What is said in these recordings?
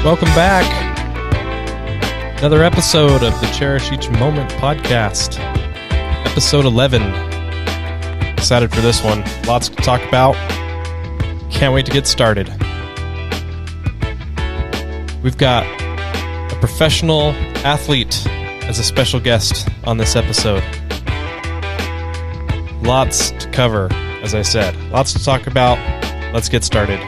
Welcome back. Another episode of the Cherish Each Moment podcast. Episode 11. Excited for this one. Lots to talk about. Can't wait to get started. We've got a professional athlete as a special guest on this episode. Lots to cover, as I said. Lots to talk about. Let's get started.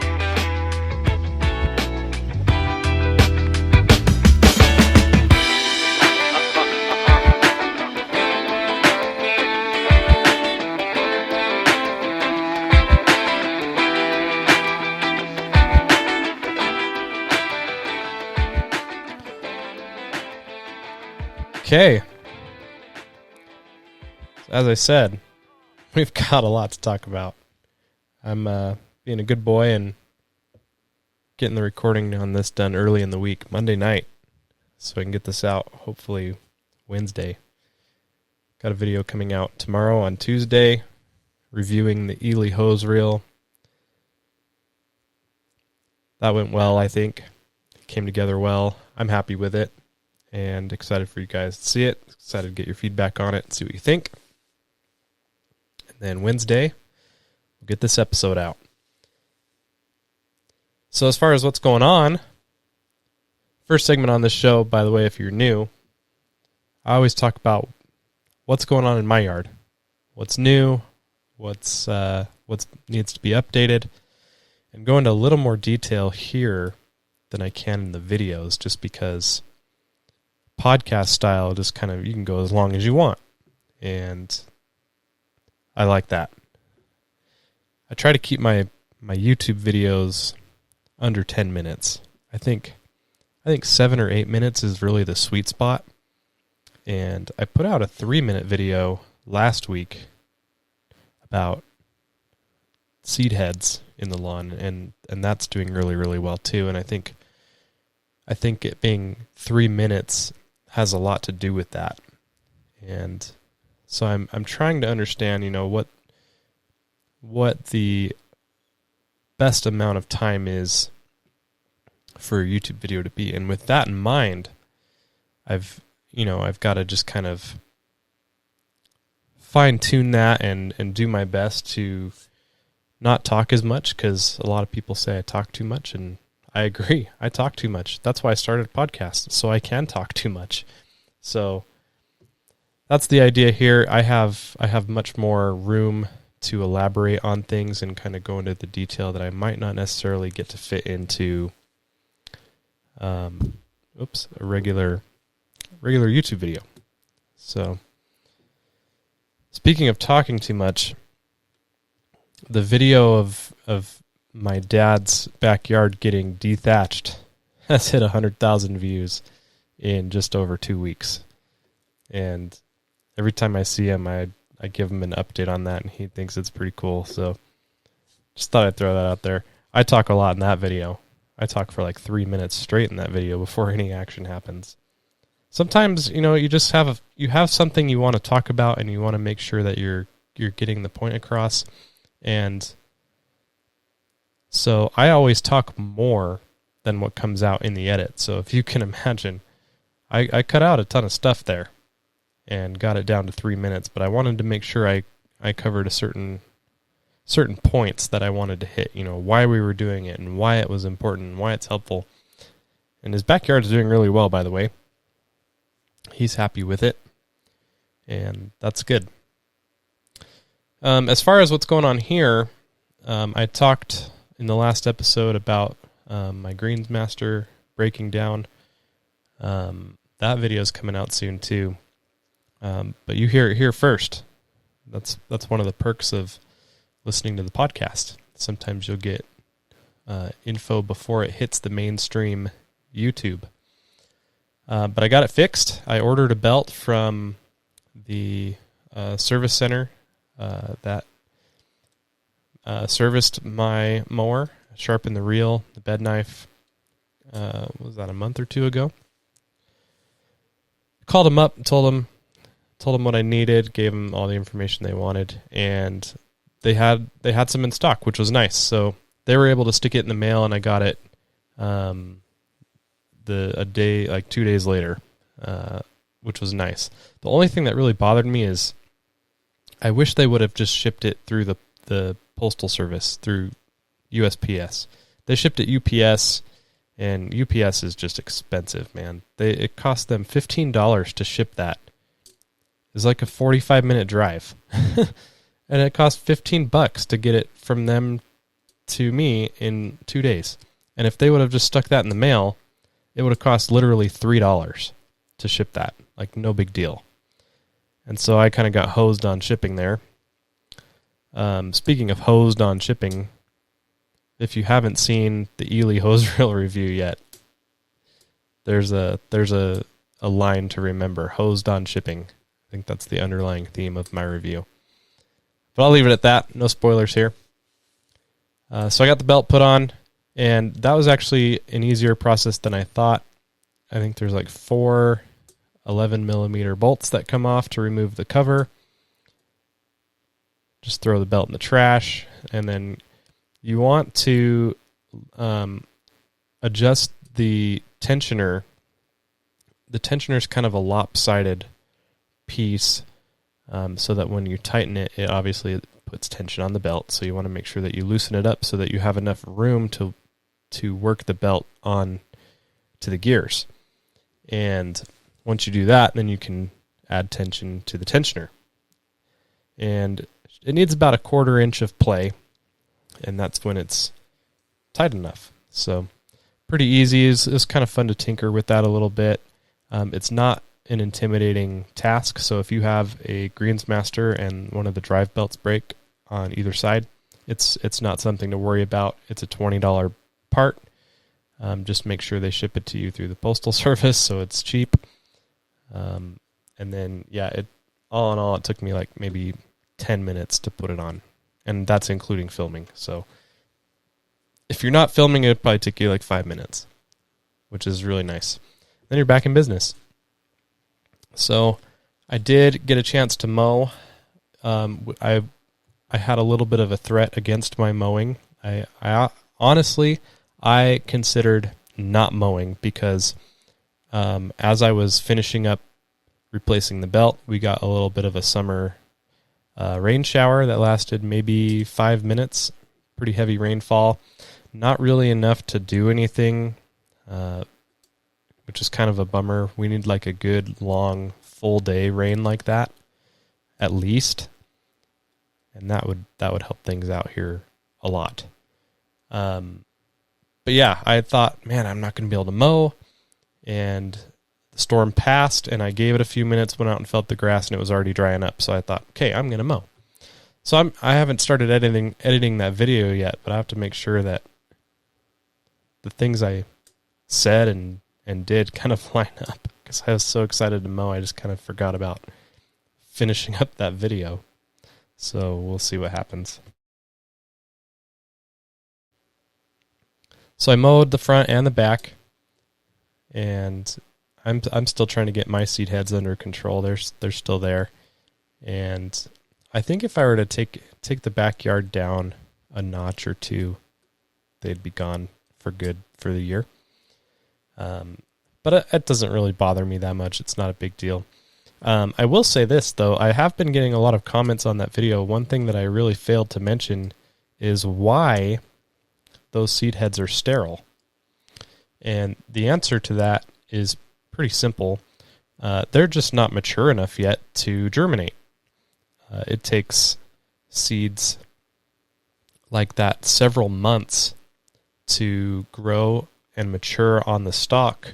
Okay. As I said, we've got a lot to talk about. I'm being a good boy and getting the recording on this done early in the week, Monday night, so I can get this out hopefully Wednesday. Got a video coming out tomorrow on Tuesday, reviewing the Ely hose reel. That went well, I think. It came together well. I'm happy with it. And excited for you guys to see it. Excited to get your feedback on it and see what you think. And then Wednesday, we'll get this episode out. So as far as what's going on, first segment on this show, by the way, if you're new, I always talk about what's going on in my yard. What's new, what needs to be updated, and go into a little more detail here than I can in the videos, just because podcast style, just kind of, you can go as long as you want, and I like that. I try to keep my YouTube videos under 10 minutes. I think 7 or 8 minutes is really the sweet spot, and I put out a 3-minute video last week about seed heads in the lawn, and that's doing really, really well too. And I think it being 3 minutes has a lot to do with that. And so I'm trying to understand, what the best amount of time is for a YouTube video to be. And with that in mind, I've got to just kind of fine tune that and do my best to not talk as much, because a lot of people say I talk too much, and I agree. I talk too much. That's why I started a podcast, so I can talk too much. So that's the idea here. I have much more room to elaborate on things and kind of go into the detail that I might not necessarily get to fit into a regular YouTube video. So speaking of talking too much, the video of my dad's backyard getting dethatched has hit 100,000 views in just over 2 weeks. And every time I see him, I give him an update on that, and he thinks it's pretty cool. So just thought I'd throw that out there. I talk a lot in that video. I talk for like 3 minutes straight in that video before any action happens. Sometimes, you just have something you want to talk about, and you want to make sure that you're getting the point across. And so I always talk more than what comes out in the edit. So if you can imagine, I cut out a ton of stuff there and got it down to 3 minutes, but I wanted to make sure I covered a certain points that I wanted to hit, why we were doing it and why it was important and why it's helpful. And his backyard is doing really well, by the way. He's happy with it, and that's good. As far as what's going on here, I talked in the last episode about my Greens Master breaking down. That video is coming out soon too. But you hear it here first. That's one of the perks of listening to the podcast. Sometimes you'll get info before it hits the mainstream YouTube. But I got it fixed. I ordered a belt from the service center that serviced my mower, sharpened the reel, the bed knife. Was that a month or two ago? Called them up, told them what I needed, gave them all the information they wanted, and they had some in stock, which was nice. So they were able to stick it in the mail, and I got it a day, like 2 days later, which was nice. The only thing that really bothered me is I wish they would have just shipped it through the postal service, through USPS. They shipped it UPS, and UPS is just expensive, man. It cost them $15 to ship that. It's like a 45-minute drive. And it cost $15 to get it from them to me in 2 days. And if they would have just stuck that in the mail, it would have cost literally $3 to ship that. Like, no big deal. And so I kind of got hosed on shipping there. Speaking of hosed on shipping, if you haven't seen the Ely hose reel review yet, there's a line to remember: hosed on shipping. I think that's the underlying theme of my review. But I'll leave it at that. No spoilers here. So I got the belt put on, and that was actually an easier process than I thought. I think there's like 4 11mm bolts that come off to remove the cover. Just throw the belt in the trash, and then you want to adjust the tensioner. The tensioner is kind of a lopsided piece, so that when you tighten it, it obviously puts tension on the belt. So you want to make sure that you loosen it up so that you have enough room to work the belt on to the gears. And once you do that, then you can add tension to the tensioner. And it needs about 1/4 inch of play, and that's when it's tight enough. So pretty easy. It's kind of fun to tinker with that a little bit. It's not an intimidating task. So if you have a Greensmaster and one of the drive belts break on either side, it's not something to worry about. It's a $20 part. Just make sure they ship it to you through the postal service, so it's cheap. And then, all in all, it took me like maybe 10 minutes to put it on, and that's including filming. So if you're not filming, it'd probably take you like 5 minutes, which is really nice. Then you're back in business. So I did get a chance to mow. I had a little bit of a threat against my mowing. I honestly, I considered not mowing because as I was finishing up replacing the belt, we got a little bit of a summer rain shower that lasted maybe 5 minutes. Pretty heavy rainfall. Not really enough to do anything, which is kind of a bummer. We need like a good long full day rain like that, at least, and that would help things out here a lot. But yeah, I thought, man, I'm not going to be able to mow, and the storm passed, and I gave it a few minutes, went out and felt the grass, and it was already drying up. So I thought, okay, I'm going to mow. So I haven't started editing that video yet, but I have to make sure that the things I said and did kind of line up, because I was so excited to mow, I just kind of forgot about finishing up that video. So we'll see what happens. So I mowed the front and the back, and I'm still trying to get my seed heads under control. They're still there, and I think if I were to take the backyard down a notch or two, they'd be gone for good for the year. But it doesn't really bother me that much. It's not a big deal. I will say this, though. I have been getting a lot of comments on that video. One thing that I really failed to mention is why those seed heads are sterile. And the answer to that is pretty simple. They're just not mature enough yet to germinate. It takes seeds like that several months to grow and mature on the stalk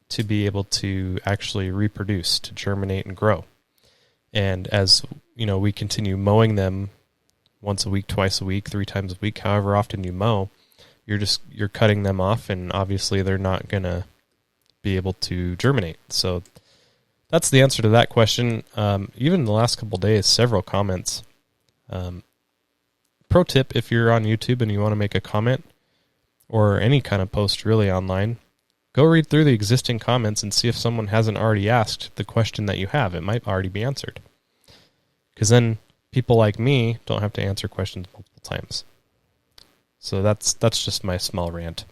to be able to actually reproduce, to germinate and grow. And as you know, we continue mowing them once a week, twice a week, 3 times a week, however often you mow, you're cutting them off, and obviously they're not going to be able to germinate. So that's the answer to that question. Even in the last couple of days, several comments. Pro tip, if you're on YouTube and you want to make a comment or any kind of post really online, go read through the existing comments and see if someone hasn't already asked the question that you have. It might already be answered. Because then people like me don't have to answer questions multiple times. So that's just my small rant.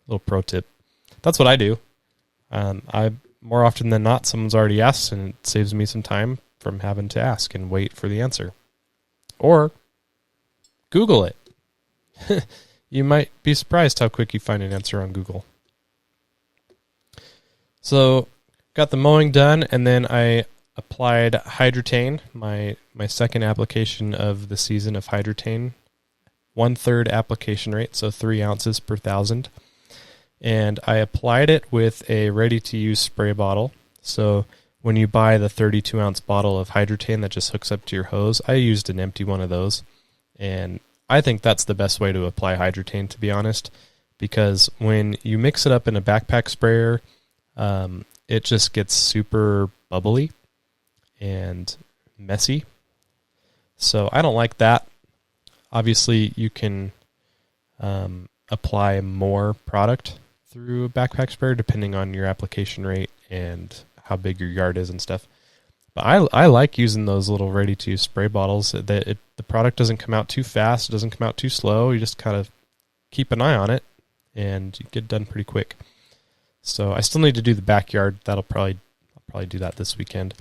Little pro tip. that's what I do. I more often than not, someone's already asked, and it saves me some time from having to ask and wait for the answer. Or Google it. You might be surprised how quick you find an answer on Google. So, got the mowing done, and then I applied Hydrotane, my second application of the season of Hydrotane. 1/3 application rate, so 3 ounces per 1,000. And I applied it with a ready-to-use spray bottle. So when you buy the 32-ounce bottle of Hydrotane that just hooks up to your hose, I used an empty one of those. And I think that's the best way to apply Hydrotane, to be honest, because when you mix it up in a backpack sprayer, it just gets super bubbly and messy. So I don't like that. Obviously, you can apply more product through a backpack sprayer depending on your application rate and how big your yard is and stuff. But I like using those little ready-to-use spray bottles. The product doesn't come out too fast. It doesn't come out too slow. You just kind of keep an eye on it, and you get done pretty quick. So I still need to do the backyard. I'll probably do that this weekend.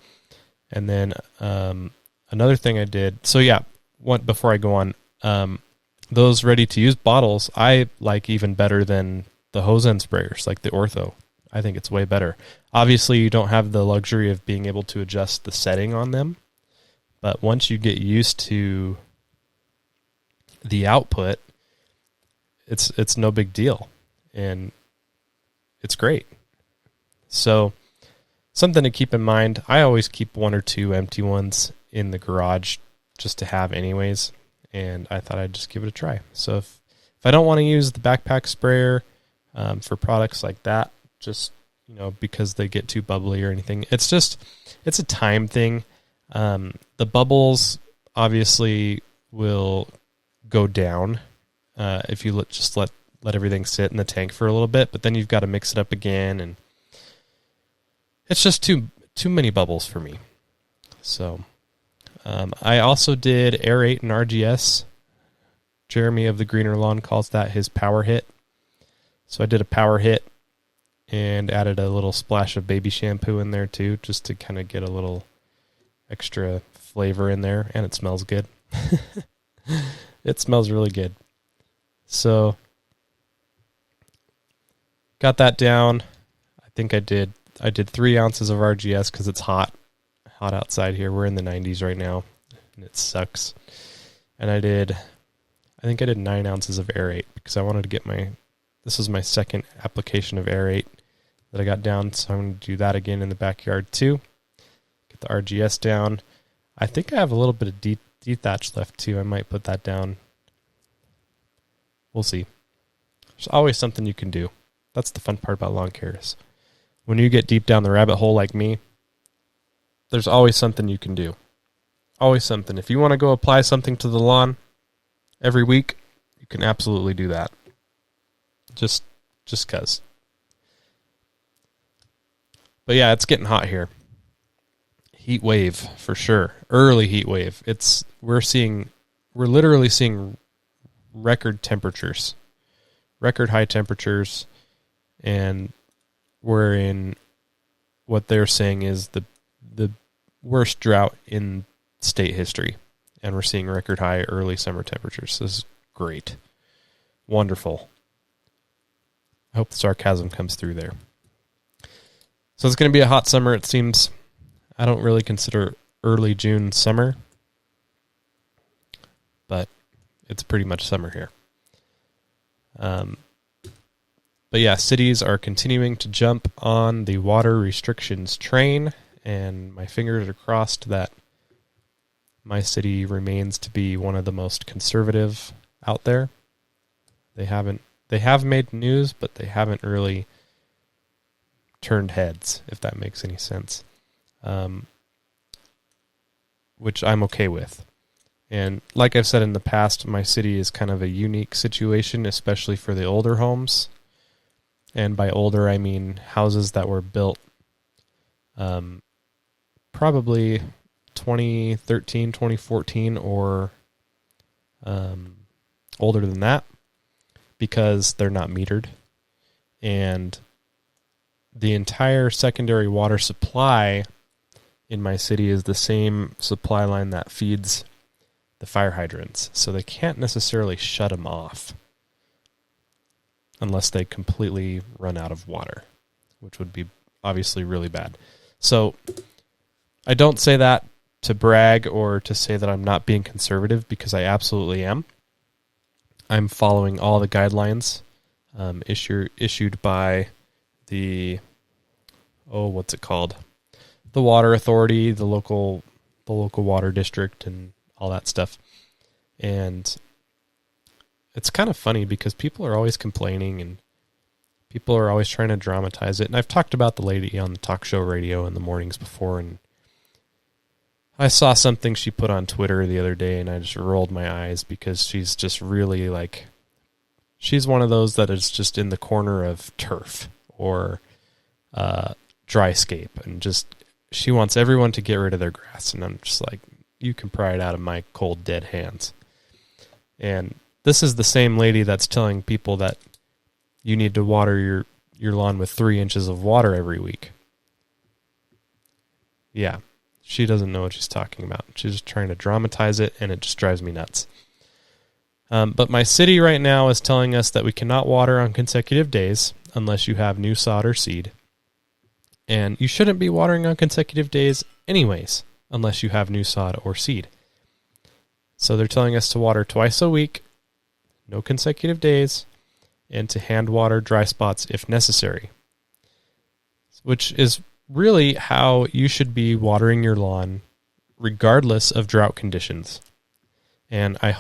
And then another thing I did. So yeah, before I go on, those ready-to-use bottles I like even better than the hose end sprayers, like the Ortho. I think it's way better. Obviously, you don't have the luxury of being able to adjust the setting on them, but once you get used to the output, it's no big deal, and it's great. So, something to keep in mind, I always keep 1 or 2 empty ones in the garage just to have anyways, and I thought I'd just give it a try. So if I don't want to use the backpack sprayer for products like that, just because they get too bubbly or anything, it's a time thing. The bubbles obviously will go down if you just let everything sit in the tank for a little bit, but then you've got to mix it up again, and it's just too many bubbles for me. So I also did aerate and RGS. Jeremy of the Greener Lawn calls that his power hit. So I did a power hit and added a little splash of baby shampoo in there too, just to kind of get a little extra flavor in there, and it smells good. It smells really good. So got that down. I think I did 3 ounces of RGS because it's hot outside here. We're in the 90s right now, and it sucks. And I think I did 9 ounces of aerate because I wanted to get this was my second application of aerate that I got down, so I'm going to do that again in the backyard too. Get the RGS down. I think I have a little bit of dethatch left too. I might put that down. We'll see. There's always something you can do. That's the fun part about lawn care is when you get deep down the rabbit hole like me, there's always something you can do. Always something. If you want to go apply something to the lawn every week, you can absolutely do that. Just 'cause. But yeah, it's getting hot here. Heat wave for sure. Early heat wave. We're literally seeing record temperatures. Record high temperatures, and we're in what they're saying is the worst drought in state history, and we're seeing record high early summer temperatures. This is great. Wonderful. I hope the sarcasm comes through there. So it's going to be a hot summer, it seems. I don't really consider early June summer, but it's pretty much summer here. But yeah, cities are continuing to jump on the water restrictions train, and my fingers are crossed that my city remains to be one of the most conservative out there. They have made news, but they haven't really turned heads, if that makes any sense. Which I'm okay with. And like I've said in the past, my city is kind of a unique situation, especially for the older homes. And by older, I mean houses that were built probably 2013, 2014, or older than that, because they're not metered. And the entire secondary water supply in my city is the same supply line that feeds the fire hydrants. So they can't necessarily shut them off unless they completely run out of water, which would be obviously really bad. So I don't say that to brag or to say that I'm not being conservative, because I absolutely am. I'm following all the guidelines issued by the, what's it called? The water authority, the local water district, and all that stuff. And it's kind of funny because people are always complaining and people are always trying to dramatize it. And I've talked about the lady on the talk show radio in the mornings before, and I saw something she put on Twitter the other day and I just rolled my eyes, because she's just really like, she's one of those that is just in the corner of turf or dryscape, and just, she wants everyone to get rid of their grass. And I'm just like, you can pry it out of my cold, dead hands. And this is the same lady that's telling people that you need to water your lawn with 3 inches of water every week. Yeah, she doesn't know what she's talking about. She's just trying to dramatize it, and it just drives me nuts. But my city right now is telling us that we cannot water on consecutive days unless you have new sod or seed. And you shouldn't be watering on consecutive days anyways, unless you have new sod or seed. So they're telling us to water twice a week, no consecutive days, and to hand water dry spots if necessary, which is really how you should be watering your lawn regardless of drought conditions. And I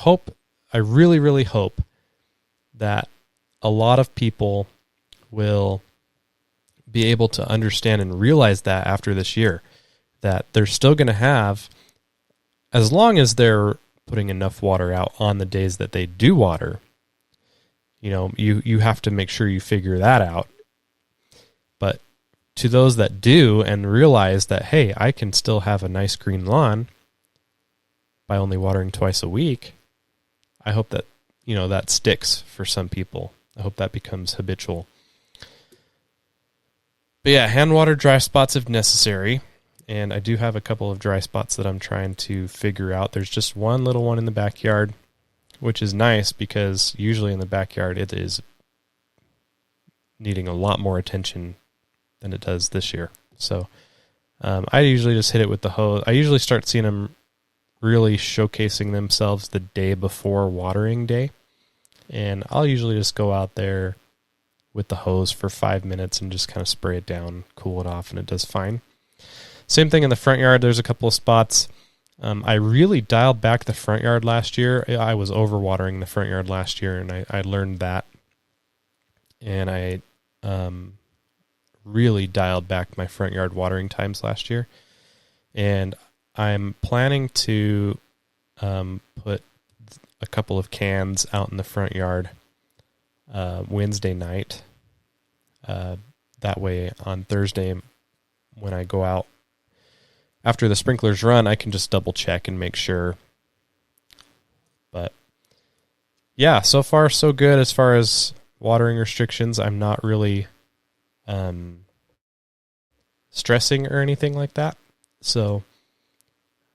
really, really hope that a lot of people will be able to understand and realize that after this year, that they're still going to have, as long as they're putting enough water out on the days that they do water, you have to make sure you figure that out. But to those that do and realize that, hey, I can still have a nice green lawn by only watering twice a week, I hope that, that sticks for some people. I hope that becomes habitual. But yeah, hand water dry spots if necessary. And I do have a couple of dry spots that I'm trying to figure out. There's just one little one in the backyard, which is nice because usually in the backyard it is needing a lot more attention than it does this year. So I usually just hit it with the hose. I usually start seeing them really showcasing themselves the day before watering day. And I'll usually just go out there with the hose for 5 minutes and just kind of spray it down, cool it off, and it does fine. Same thing in the front yard. There's a couple of spots. I really dialed back the front yard last year. I was overwatering the front yard last year, and I learned that. And I really dialed back my front yard watering times last year. And I'm planning to put a couple of cans out in the front yard Wednesday night. That way on Thursday when I go out after the sprinklers run, I can just double check and make sure. But yeah, so far so good as far as watering restrictions. I'm not really stressing or anything like that. So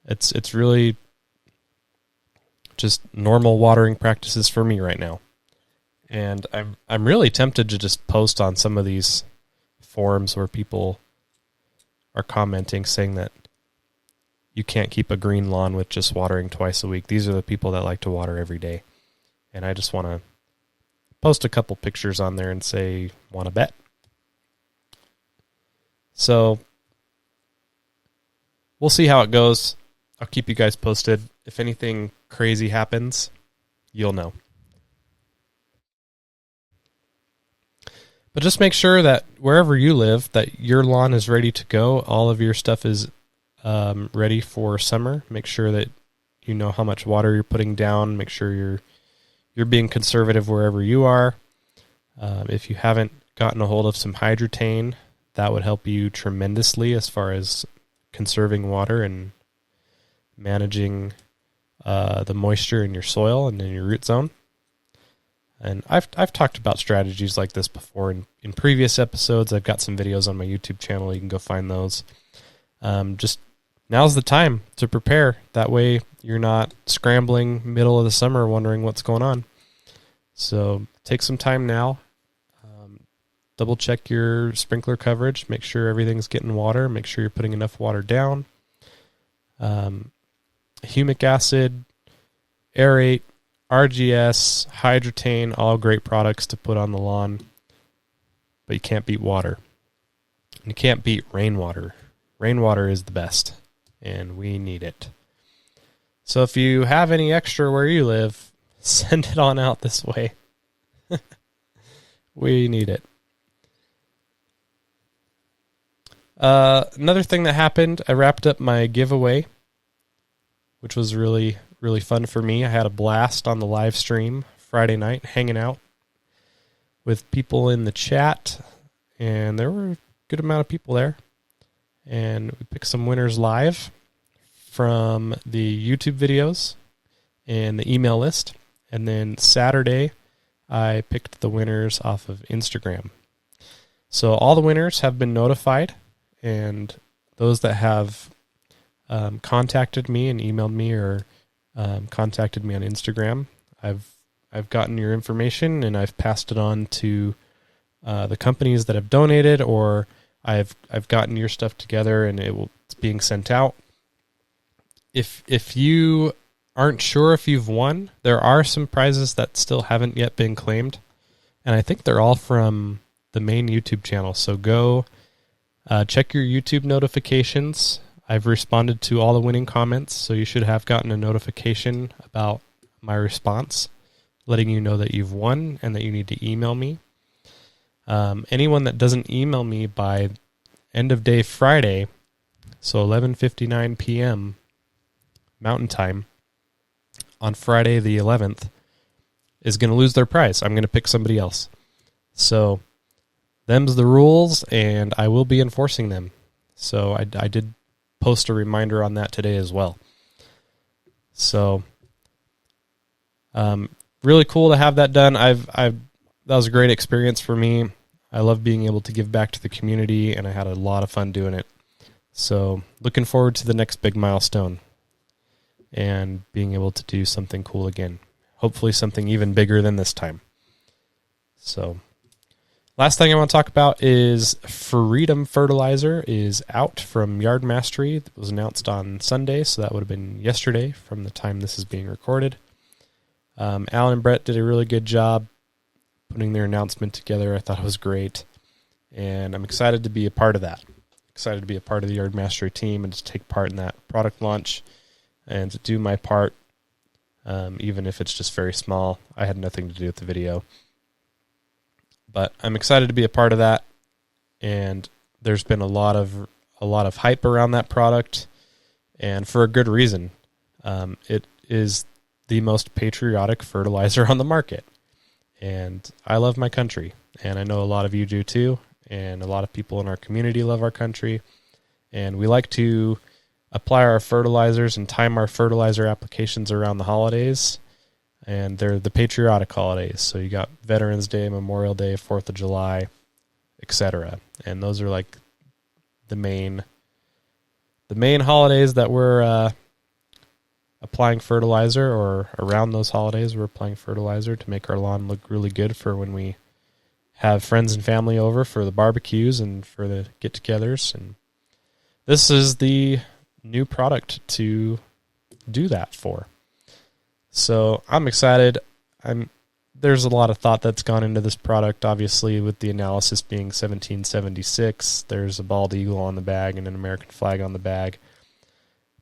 it's really just normal watering practices for me right now. And I'm really tempted to just post on some of these forums where people are commenting saying that you can't keep a green lawn with just watering twice a week. These are the people that like to water every day. And I just want to post a couple pictures on there and say, want to bet? So we'll see how it goes. I'll keep you guys posted. If anything crazy happens, you'll know. But just make sure that wherever you live, that your lawn is ready to go. All of your stuff is ready for summer. Make sure that you know how much water you're putting down. Make sure you're being conservative wherever you are. If you haven't gotten a hold of some Hydrotane, that would help you tremendously as far as conserving water and managing the moisture in your soil and in your root zone. And I've talked about strategies like this before in previous episodes. I've got some videos on my YouTube channel. You can go find those. Just now's the time to prepare. That way you're not scrambling middle of the summer wondering what's going on. So take some time now. Double check your sprinkler coverage. Make sure everything's getting water. Make sure you're putting enough water down. Humic acid, aerate, RGS, hydrotain, all great products to put on the lawn. But you can't beat water. And you can't beat rainwater. Rainwater is the best, and we need it. So if you have any extra where you live, send it on out this way. We need it. Another thing that happened, I wrapped up my giveaway, which was really, really fun for me. I had a blast on the live stream Friday night, hanging out with people in the chat, and there were a good amount of people there. And we picked some winners live from the YouTube videos and the email list. And then Saturday, I picked the winners off of Instagram. So all the winners have been notified, and those that have contacted me and emailed me or contacted me on Instagram, I've gotten your information and I've passed it on to the companies that have donated, or I've gotten your stuff together and it's being sent out. If you aren't sure if you've won, there are some prizes that still haven't yet been claimed, and I think they're all from the main YouTube channel. So go check your YouTube notifications. I've responded to all the winning comments, so you should have gotten a notification about my response, letting you know that you've won and that you need to email me. Anyone that doesn't email me by end of day Friday, so 11:59 p.m. Mountain Time on Friday the 11th, is going to lose their prize. I'm going to pick somebody else. So them's the rules, and I will be enforcing them. So I did post a reminder on that today as well. So really cool to have that done. That was a great experience for me. I love being able to give back to the community, and I had a lot of fun doing it. So looking forward to the next big milestone and being able to do something cool again. Hopefully something even bigger than this time. So last thing I want to talk about is Freedom Fertilizer is out from Yard Mastery. It was announced on Sunday, so that would have been yesterday from the time this is being recorded. Alan and Brett did a really good job putting their announcement together. I thought it was great, and I'm excited to be a part of that. Excited to be a part of the Yard Mastery team and to take part in that product launch and to do my part, even if it's just very small. I had nothing to do with the video. But I'm excited to be a part of that, and there's been a lot of hype around that product, and for a good reason. It is the most patriotic fertilizer on the market, and I love my country, and I know a lot of you do too, and a lot of people in our community love our country, and we like to apply our fertilizers and time our fertilizer applications around the holidays. And they're the patriotic holidays. So you got Veterans Day, Memorial Day, 4th of July, etc. And those are like the main holidays that we're applying fertilizer, or around those holidays we're applying fertilizer to make our lawn look really good for when we have friends and family over for the barbecues and for the get-togethers. And this is the new product to do that for. So I'm excited. There's a lot of thought that's gone into this product, obviously, with the analysis being 1776. There's a bald eagle on the bag and an American flag on the bag.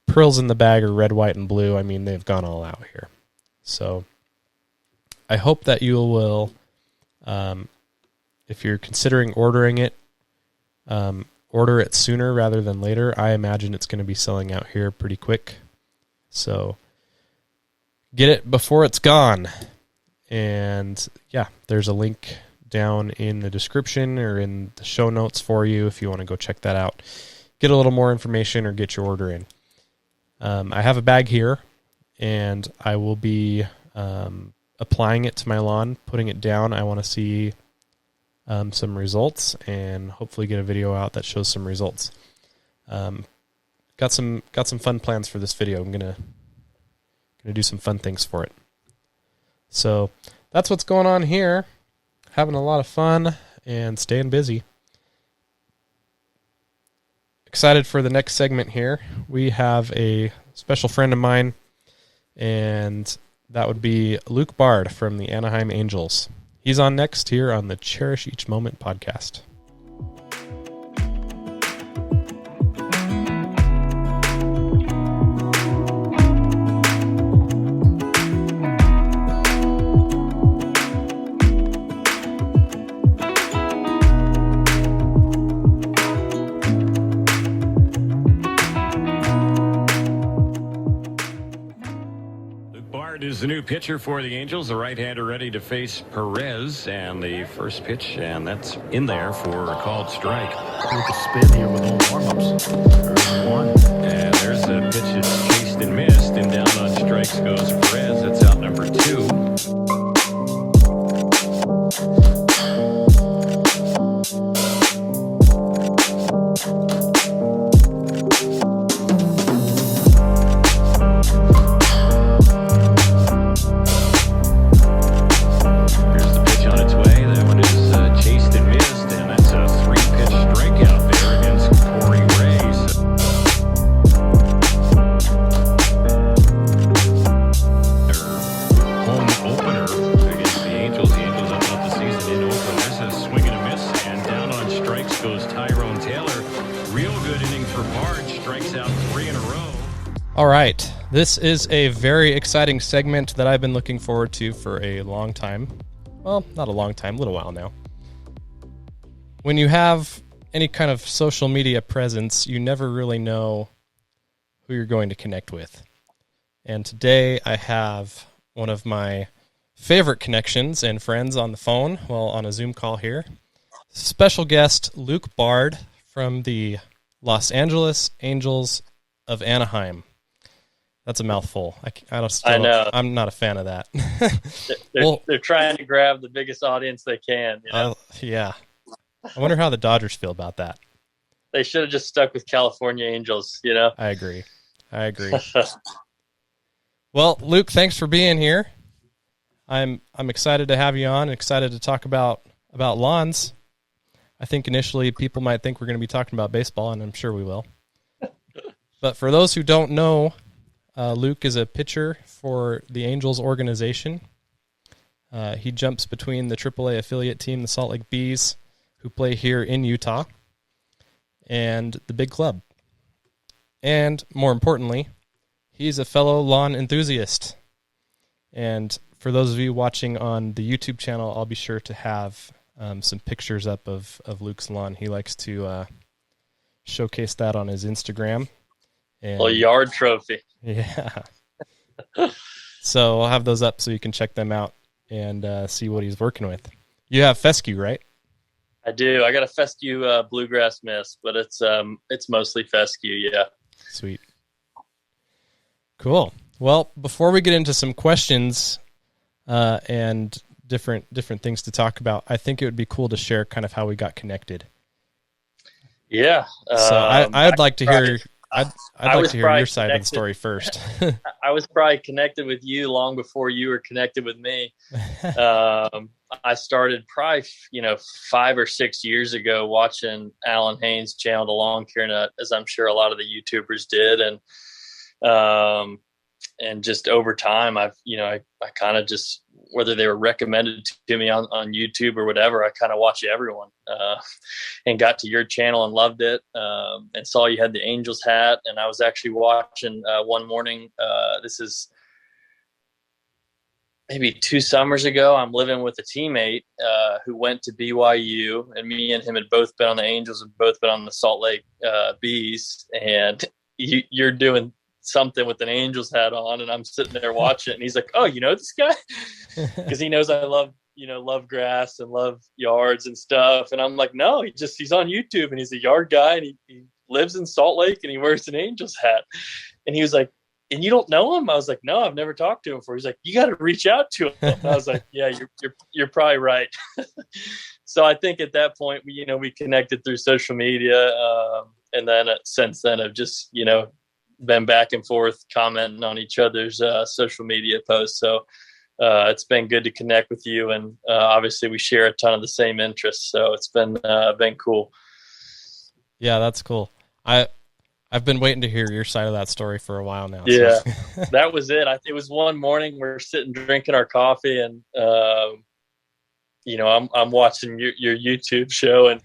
Pearls in the bag are red, white, and blue. I mean, they've gone all out here. So I hope that you will, if you're considering ordering it, order it sooner rather than later. I imagine it's going to be selling out here pretty quick. So get it before it's gone. And yeah, there's a link down in the description or in the show notes for you if you want to go check that out. Get a little more information or get your order in. I have a bag here, and I will be applying it to my lawn, putting it down. I want to see some results and hopefully get a video out that shows some results. Got some fun plans for this video. I'm gonna do some fun things for it. So that's what's going on here. Having a lot of fun and staying busy. Excited for the next segment here. We have a special friend of mine, and that would be Luke Bard from the Anaheim Angels. He's on next here on the Cherish Each Moment podcast. Is the new pitcher for the Angels, the right-hander ready to face Perez, and the first pitch, and that's in there for a called strike. With a spin here with all warm-ups. There's one. And there's a pitch that's chased and missed, and down on strikes goes Perez. That's out number 2. All right, this is a very exciting segment that I've been looking forward to for a long time. Well, not a long time, a little while now. When you have any kind of social media presence, you never really know who you're going to connect with. And today I have one of my favorite connections and friends on the phone, well, on a Zoom call here. Special guest Luke Bard from the Los Angeles Angels of Anaheim. That's a mouthful. I know. I'm not a fan of that. They're trying to grab the biggest audience they can. You know? Yeah. I wonder how the Dodgers feel about that. They should have just stuck with California Angels, you know? I agree. Well, Luke, thanks for being here. I'm excited to have you on, excited to talk about lawns. I think initially people might think we're going to be talking about baseball, and I'm sure we will. But for those who don't know, Luke is a pitcher for the Angels organization. He jumps between the AAA affiliate team, the Salt Lake Bees, who play here in Utah, and the big club. And more importantly, he's a fellow lawn enthusiast. And for those of you watching on the YouTube channel, I'll be sure to have some pictures up of Luke's lawn. He likes to showcase that on his Instagram. And, a yard trophy. Yeah. So I'll have those up so you can check them out and see what he's working with. You have fescue, right? I do. I got a fescue bluegrass mist, but it's mostly fescue, yeah. Sweet. Cool. Well, before we get into some questions and different things to talk about, I think it would be cool to share kind of how we got connected. Yeah. So I'd like to hear... I'd like to hear your side of the story first. I was probably connected with you long before you were connected with me. I started probably, 5 or 6 years ago watching Alan Haynes' channel, The Lawn Care Nut, as I'm sure a lot of the YouTubers did. And just over time, I kind of just, whether they were recommended to me on YouTube or whatever, I kind of watch everyone, and got to your channel and loved it. And saw you had the Angels hat. And I was actually watching, one morning, this is maybe 2 summers ago. I'm living with a teammate, who went to BYU, and me and him had both been on the Angels and both been on the Salt Lake, Bees. And you're doing something with an Angels hat on, and I'm sitting there watching it, and he's like, "Oh, you know this guy?" Because he knows I love grass and love yards and stuff. And I'm like, "No, he's on YouTube, and he's a yard guy, and he lives in Salt Lake, and he wears an Angels hat." And he was like, and you don't know him? I was like, no, I've never talked to him before. He's like, you got to reach out to him. And I was like, yeah, you're probably right. So I think at that point, we connected through social media. And then since then I've just, been back and forth commenting on each other's social media posts. So it's been good to connect with you. And obviously we share a ton of the same interests. So it's been cool. Yeah, that's cool. I've been waiting to hear your side of that story for a while now. Yeah, so. That was it. It was one morning we're sitting drinking our coffee, and I'm watching your YouTube show, and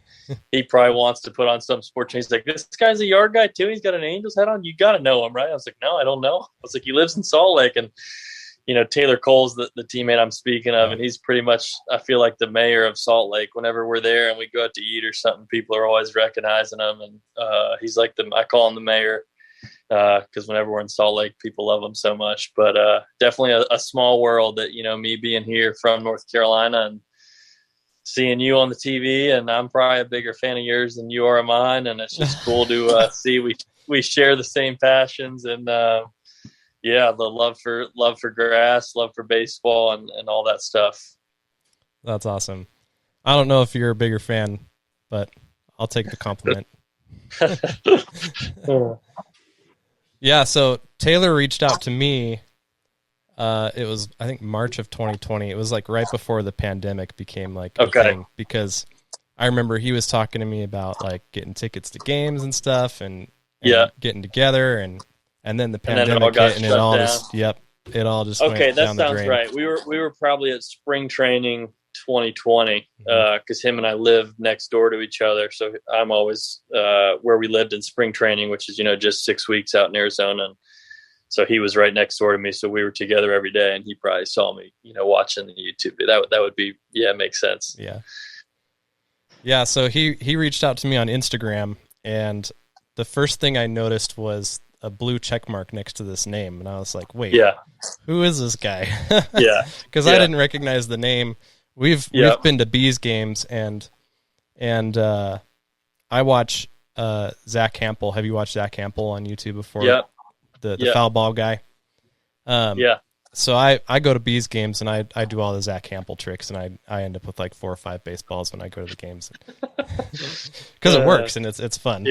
he probably wants to put on some sports. He's like, "This guy's a yard guy too. He's got an Angels hat on. You got to know him, right?" I was like, "No, I don't know." I was like, "He lives in Salt Lake," and Taylor Cole's the teammate I'm speaking of, and he's pretty much, I feel like, the mayor of Salt Lake. Whenever we're there and we go out to eat or something, people are always recognizing him, and he's like I call him the mayor because whenever we're in Salt Lake, people love him so much. But definitely a small world that, me being here from North Carolina and seeing you on the TV, and I'm probably a bigger fan of yours than you are of mine, and it's just cool to see we share the same passions, and yeah, the love for grass, love for baseball, and all that stuff. That's awesome. I don't know if you're a bigger fan, but I'll take the compliment. Yeah, so Taylor reached out to me. It was, I think, March of 2020. It was like right before the pandemic became like a thing, because I remember he was talking to me about like getting tickets to games and stuff, and getting together, and then the pandemic hit, and it all just it all just went down the drain. Sounds right. We were probably at spring training 2020 because him and I live next door to each other. So I'm always where we lived in spring training, which is just 6 weeks out in Arizona. And so he was right next door to me. So we were together every day, and he probably saw me, watching the YouTube. That would be makes sense. Yeah. So he reached out to me on Instagram, and the first thing I noticed was a blue check mark next to this name, and I was like, wait, who is this guy? Because I didn't recognize the name. We've been to Bees games, and I watch Zach Hampel. Have you watched Zach Hampel on YouTube before? The foul ball guy. So I go to Bees games, and I do all the Zach Hampel tricks, and I end up with like 4 or 5 baseballs when I go to the games because it works and it's fun.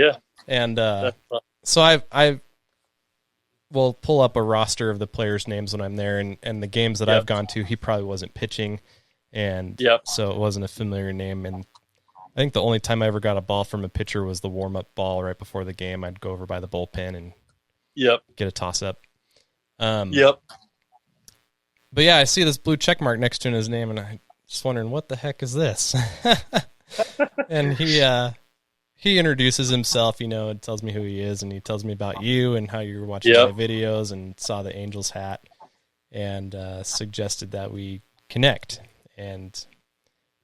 And so I will pull up a roster of the players' names when I'm there, and the games that I've gone to, he probably wasn't pitching, and so it wasn't a familiar name. And I think the only time I ever got a ball from a pitcher was the warm-up ball right before the game. I'd go over by the bullpen and get a toss-up. But yeah, I see this blue check mark next to his name, and I'm just wondering, what the heck is this? And he introduces himself, and tells me who he is, and he tells me about you and how you were watching my videos and saw the Angels hat, and suggested that we connect. And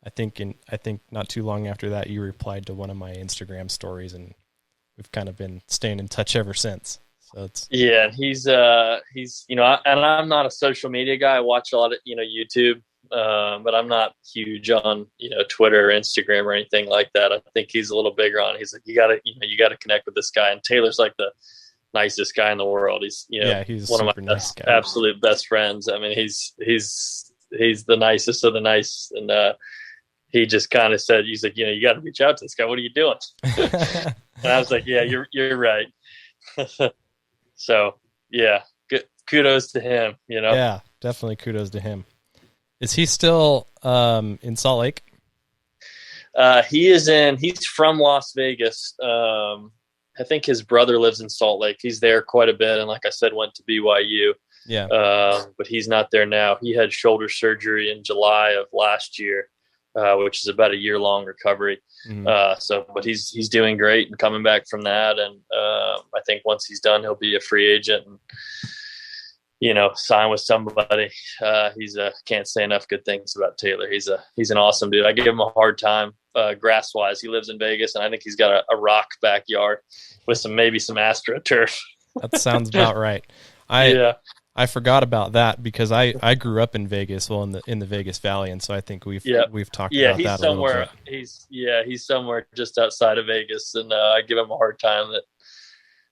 I think not too long after that, you replied to one of my Instagram stories, and we've kind of been staying in touch ever since. So it's he's and I'm not a social media guy. I watch a lot of YouTube. But I'm not huge on, Twitter or Instagram or anything like that. I think he's a little bigger on it. He's like, you gotta connect with this guy. And Taylor's like the nicest guy in the world. He's, he's one of my absolute best friends. I mean, he's the nicest of the nice. And, he just kind of said, he's like, you got to reach out to this guy. What are you doing? And I was like, yeah, you're right. So good. Kudos to him, Yeah, definitely kudos to him. Is he still in Salt Lake? He's from Las Vegas. I think his brother lives in Salt Lake. He's there quite a bit. And like I said, went to BYU. But he's not there now. He had shoulder surgery in July of last year, which is about a year-long recovery. But he's doing great and coming back from that. And I think once he's done, he'll be a free agent and, sign with somebody. Can't say enough good things about Taylor. He's an awesome dude. I give him a hard time grass wise. He lives in Vegas, and I think he's got a rock backyard with maybe some AstroTurf. That sounds about right. I forgot about that because I grew up in Vegas, in the Vegas Valley, and so I think we've talked about that a little bit. He's somewhere just outside of Vegas, and I give him a hard time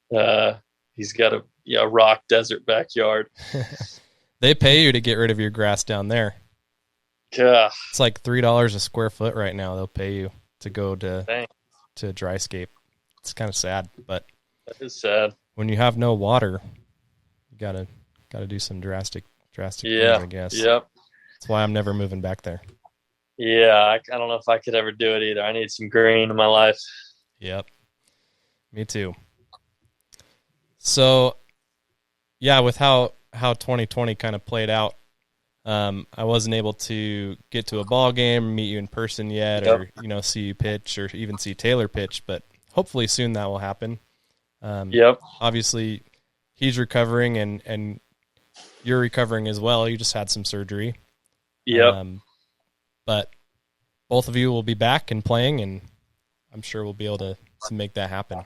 that he's got a rock desert backyard. They pay you to get rid of your grass down there. Yeah. It's like $3 a square foot right now. They'll pay you to go to Dang. Dryscape. It's kind of sad, but That is sad. when you have no water, you gotta do some drastic things, I guess. Yep. That's why I'm never moving back there. Yeah, I don't know if I could ever do it either. I need some green in my life. Yep. Me too. So, yeah, with how 2020 kind of played out, I wasn't able to get to a ball game, meet you in person yet, or see you pitch, or even see Taylor pitch. But hopefully soon that will happen. Yep. Obviously, he's recovering, and you're recovering as well. You just had some surgery. Yep. But both of you will be back and playing, and I'm sure we'll be able to make that happen.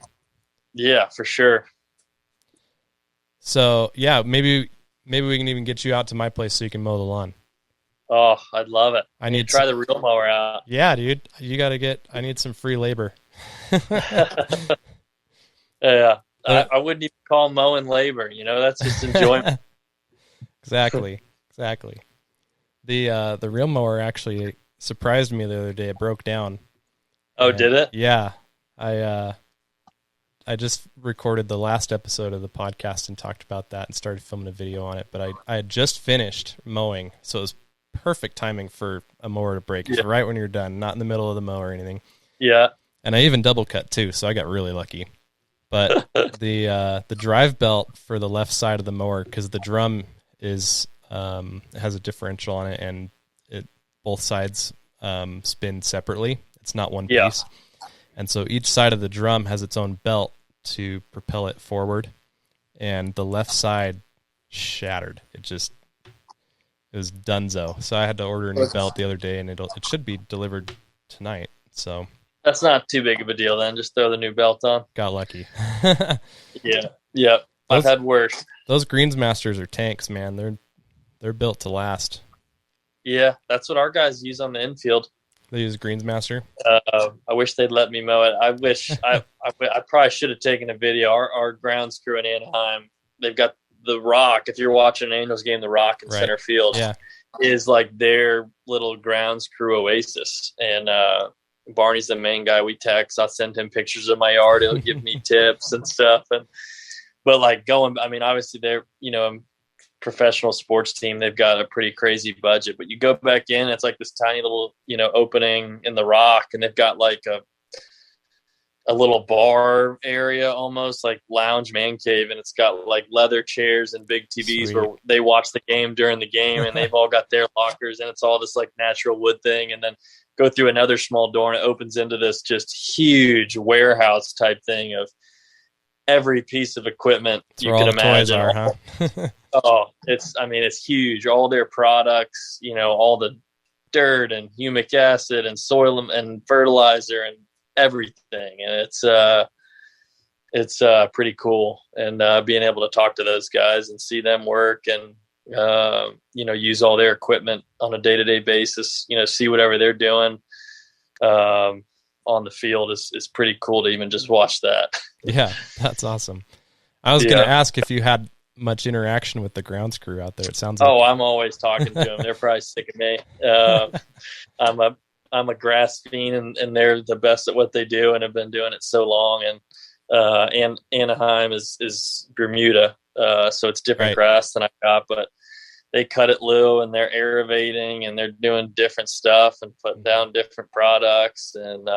Yeah, for sure. So, yeah, maybe we can even get you out to my place so you can mow the lawn. Oh, I'd love it. I need to try the real mower out. Yeah, dude. I need some free labor. Yeah. I wouldn't even call mowing labor, that's just enjoyment. Exactly. The real mower actually surprised me the other day. It broke down. Oh, did it? Yeah. I just recorded the last episode of the podcast and talked about that and started filming a video on it, but I had just finished mowing, so it was perfect timing for a mower to break. It's right when you're done, not in the middle of the mow or anything. Yeah. And I even double cut too, so I got really lucky. But the drive belt for the left side of the mower, because the drum is has a differential on it, and both sides spin separately. It's not one piece. And so each side of the drum has its own belt to propel it forward, and the left side shattered. It was donezo. So I had to order a new belt the other day, and it should be delivered tonight. So that's not too big of a deal then. Just throw the new belt on. Got lucky. Yeah. I've had worse. Those Greensmasters are tanks, man. They're built to last. Yeah, that's what our guys use on the infield. They use Greensmaster. I wish they'd let me mow it. I wish I probably should have taken a video. Our grounds crew in Anaheim, they've got the Rock. If you're watching an Angels game, the Rock in center field is like their little grounds crew oasis. And Barney's the main guy we text. I'll send him pictures of my yard. He'll give me tips and stuff. But like obviously they're, professional sports team, they've got a pretty crazy budget, but you go back in, it's like this tiny little opening in the rock, and they've got like a little bar area, almost like lounge man cave, and it's got like leather chairs and big TVs. Sweet. Where they watch the game during the game, and they've all got their lockers, and it's all this like natural wood thing, and then go through another small door and it opens into this just huge warehouse type thing of every piece of equipment you could imagine. It's huge. All their products, all the dirt and humic acid and soil and fertilizer and everything. And it's pretty cool. And being able to talk to those guys and see them work and, use all their equipment on a day-to-day basis, see whatever they're doing on the field is pretty cool to even just watch that. Yeah, that's awesome. I was going to ask if you had much interaction with the grounds crew out there. It sounds like I'm always talking to them. They're probably sick of me. I'm a grass fiend, and they're the best at what they do and have been doing it so long. And Anaheim is Bermuda, so it's different grass than I got, but they cut it low and they're aerating and they're doing different stuff and putting down different products. And,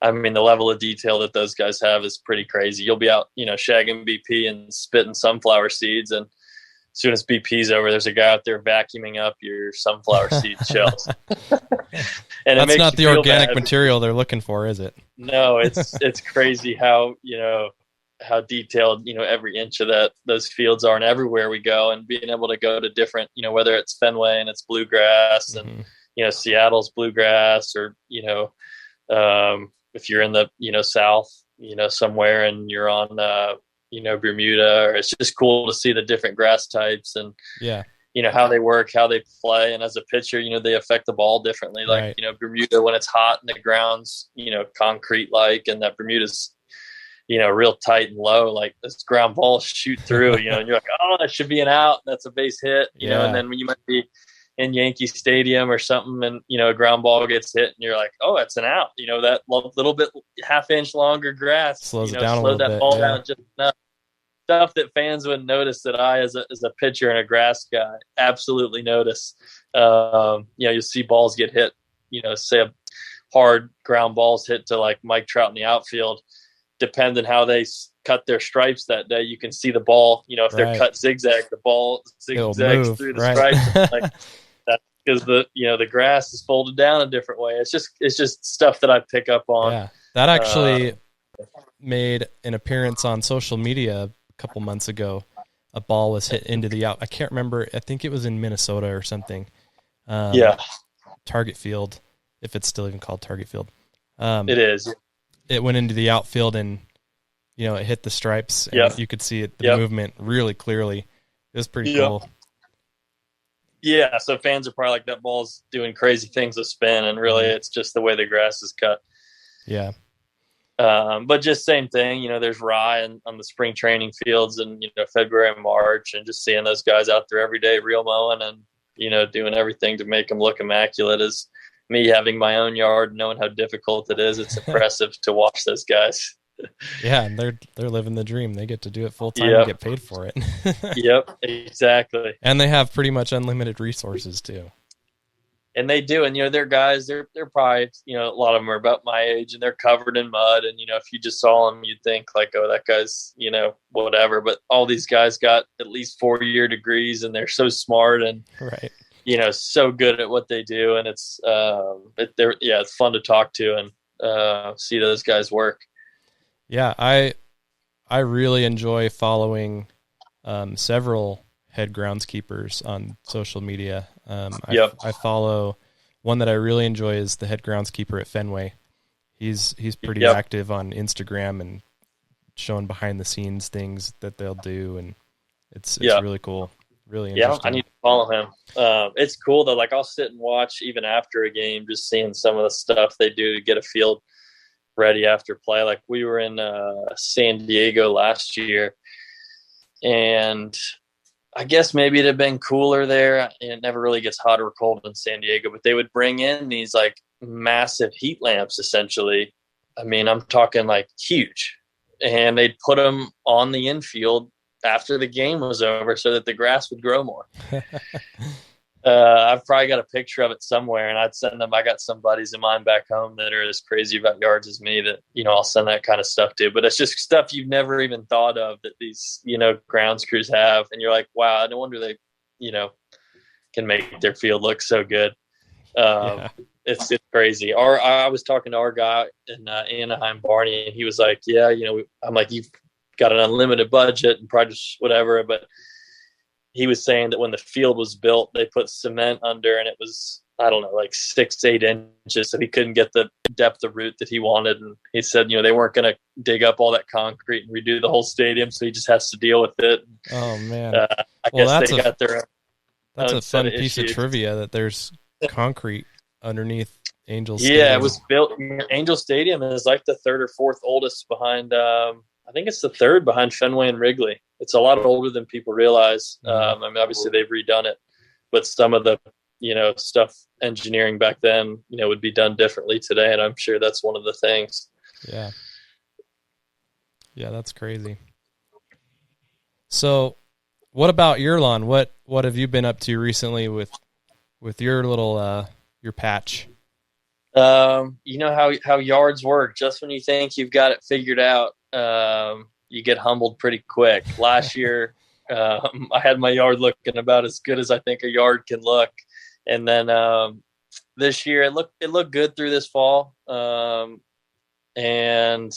the level of detail that those guys have is pretty crazy. You'll be out, shagging BP and spitting sunflower seeds. And as soon as BP's over, there's a guy out there vacuuming up your sunflower seed shells. And that's not the organic material they're looking for, is it? No, it's crazy how detailed, every inch of those fields are, and everywhere we go, and being able to go to different, whether it's Fenway and it's bluegrass and, Seattle's bluegrass, or, if you're in the, South, somewhere and you're on, Bermuda, or it's just cool to see the different grass types and, how they work, how they play. And as a pitcher, they affect the ball differently. Like, Bermuda, when it's hot and the ground's, concrete like, and that Bermuda's real tight and low, like this ground ball shoot through, and you're like, oh, that should be an out. That's a base hit, and then when you might be in Yankee Stadium or something and, a ground ball gets hit and you're like, oh, that's an out. That little bit half-inch longer grass slows it down a little that bit. ball down just enough. Stuff that fans wouldn't notice that I, as a pitcher and a grass guy, absolutely notice. You'll see balls get hit, say a hard ground balls hit to like Mike Trout in the outfield. Depending how they cut their stripes that day, you can see the ball. If they're cut zigzag, the ball zigzags through the stripes. Like, that's because the grass is folded down a different way. It's just stuff that I pick up on. Yeah, that actually made an appearance on social media a couple months ago. A ball was hit into the out. I can't remember. I think it was in Minnesota or something. Target Field, if it's still even called Target Field. It is. It went into the outfield and, it hit the stripes and you could see the movement really clearly. It was pretty cool. Yeah. So fans are probably like, that ball's doing crazy things with spin, and really it's just the way the grass is cut. Yeah. But just same thing, there's rye on the spring training fields and, February and March, and just seeing those guys out there every day, real mowing and, doing everything to make them look immaculate is, me having my own yard, knowing how difficult it is, it's impressive to watch those guys. Yeah, and they're living the dream. They get to do it full time and get paid for it. Yep, exactly. And they have pretty much unlimited resources too. And they do, and they're guys. They're probably a lot of them are about my age, and they're covered in mud. And if you just saw them, you'd think like, oh, that guy's whatever. But all these guys got at least 4-year degrees, and they're so smart and right. So good at what they do, and it's it's fun to talk to and see those guys work. Yeah, I really enjoy following several head groundskeepers on social media. I follow one that I really enjoy is the head groundskeeper at Fenway. He's pretty active on Instagram and showing behind the scenes things that they'll do, and it's really cool. Really interesting. Yeah, I need to follow him. It's cool though. Like I'll sit and watch even after a game, just seeing some of the stuff they do to get a field ready after play. Like we were in San Diego last year, and I guess maybe it'd have been cooler there. It never really gets hot or cold in San Diego, but they would bring in these like massive heat lamps, essentially. I mean, I'm talking like huge, and they'd put them on the infield after the game was over so that the grass would grow more. I've probably got a picture of it somewhere, and I'd send them. I got some buddies of mine back home that are as crazy about yards as me that, I'll send that kind of stuff to. But it's just stuff you've never even thought of that these, grounds crews have. And you're like, wow, no wonder they, can make their field look so good. It's crazy. I was talking to our guy in Anaheim, Barney, and he was like, yeah, I'm like, you've got an unlimited budget and probably just whatever. But he was saying that when the field was built, they put cement under, and it was, I don't know, like 6-8 inches. So he couldn't get the depth of root that he wanted. And he said, they weren't going to dig up all that concrete and redo the whole stadium. So he just has to deal with it. Oh man. I guess they got their That's a fun piece of trivia that there's concrete underneath Angel Stadium. Yeah, it was built. Angel Stadium is like the third or fourth oldest behind, I think it's the third behind Fenway and Wrigley. It's a lot older than people realize. I mean, obviously they've redone it, but some of the, stuff engineering back then, would be done differently today. And I'm sure that's one of the things. Yeah. Yeah, that's crazy. So what about your lawn? What have you been up to recently with your little, your patch? You know how yards work. Just when you think you've got it figured out, you get humbled pretty quick. Last year, I had my yard looking about as good as I think a yard can look. And then this year it looked good through this fall. And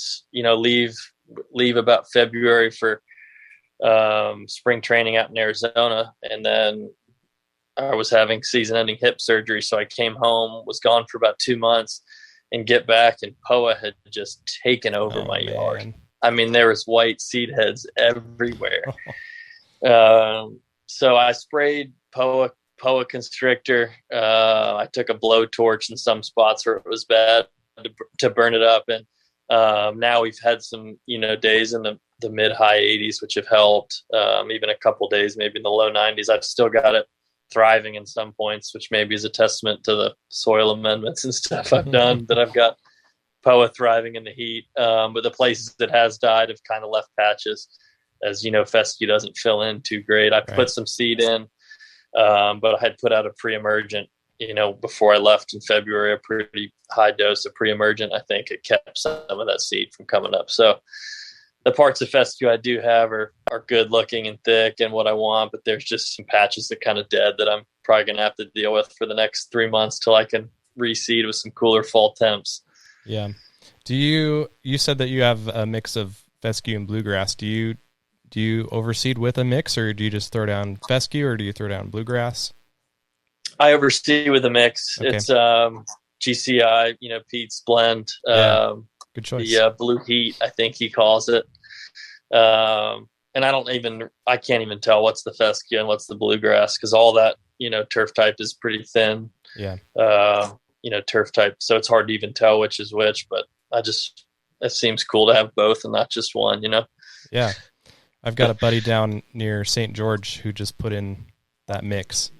leave about February for spring training out in Arizona. And then I was having season-ending hip surgery, so I came home, was gone for about 2 months, and get back, and POA had just taken over my yard. I mean, there was white seed heads everywhere. So I sprayed POA constrictor. I took a blowtorch in some spots where it was bad to burn it up, and Now we've had some, days in the mid high 80s, which have helped. Even a couple days, maybe in the low 90s. I've still got it thriving in some points, which maybe is a testament to the soil amendments and stuff I've done that I've got POA thriving in the heat. But the places that has died have kind of left patches. As you know, fescue doesn't fill in too great. I put some seed in, but I had put out a pre-emergent, before I left in February, a pretty high dose of pre-emergent. I think it kept some of that seed from coming up. So the parts of fescue I do have are good looking and thick and what I want, but there's just some patches that kind of dead that I'm probably going to have to deal with for the next 3 months till I can reseed with some cooler fall temps. Yeah. You said that you have a mix of fescue and bluegrass. Do you overseed with a mix, or do you just throw down fescue, or do you throw down bluegrass? I overseed with a mix. Okay. It's GCI, Pete's blend. Good choice. The Blue Heat, I think he calls it. And I can't even tell what's the fescue and what's the bluegrass, because all that, turf type is pretty thin. Yeah. Turf type. So it's hard to even tell which is which, but it seems cool to have both and not just one, Yeah. I've got a buddy down near St. George who just put in that mix.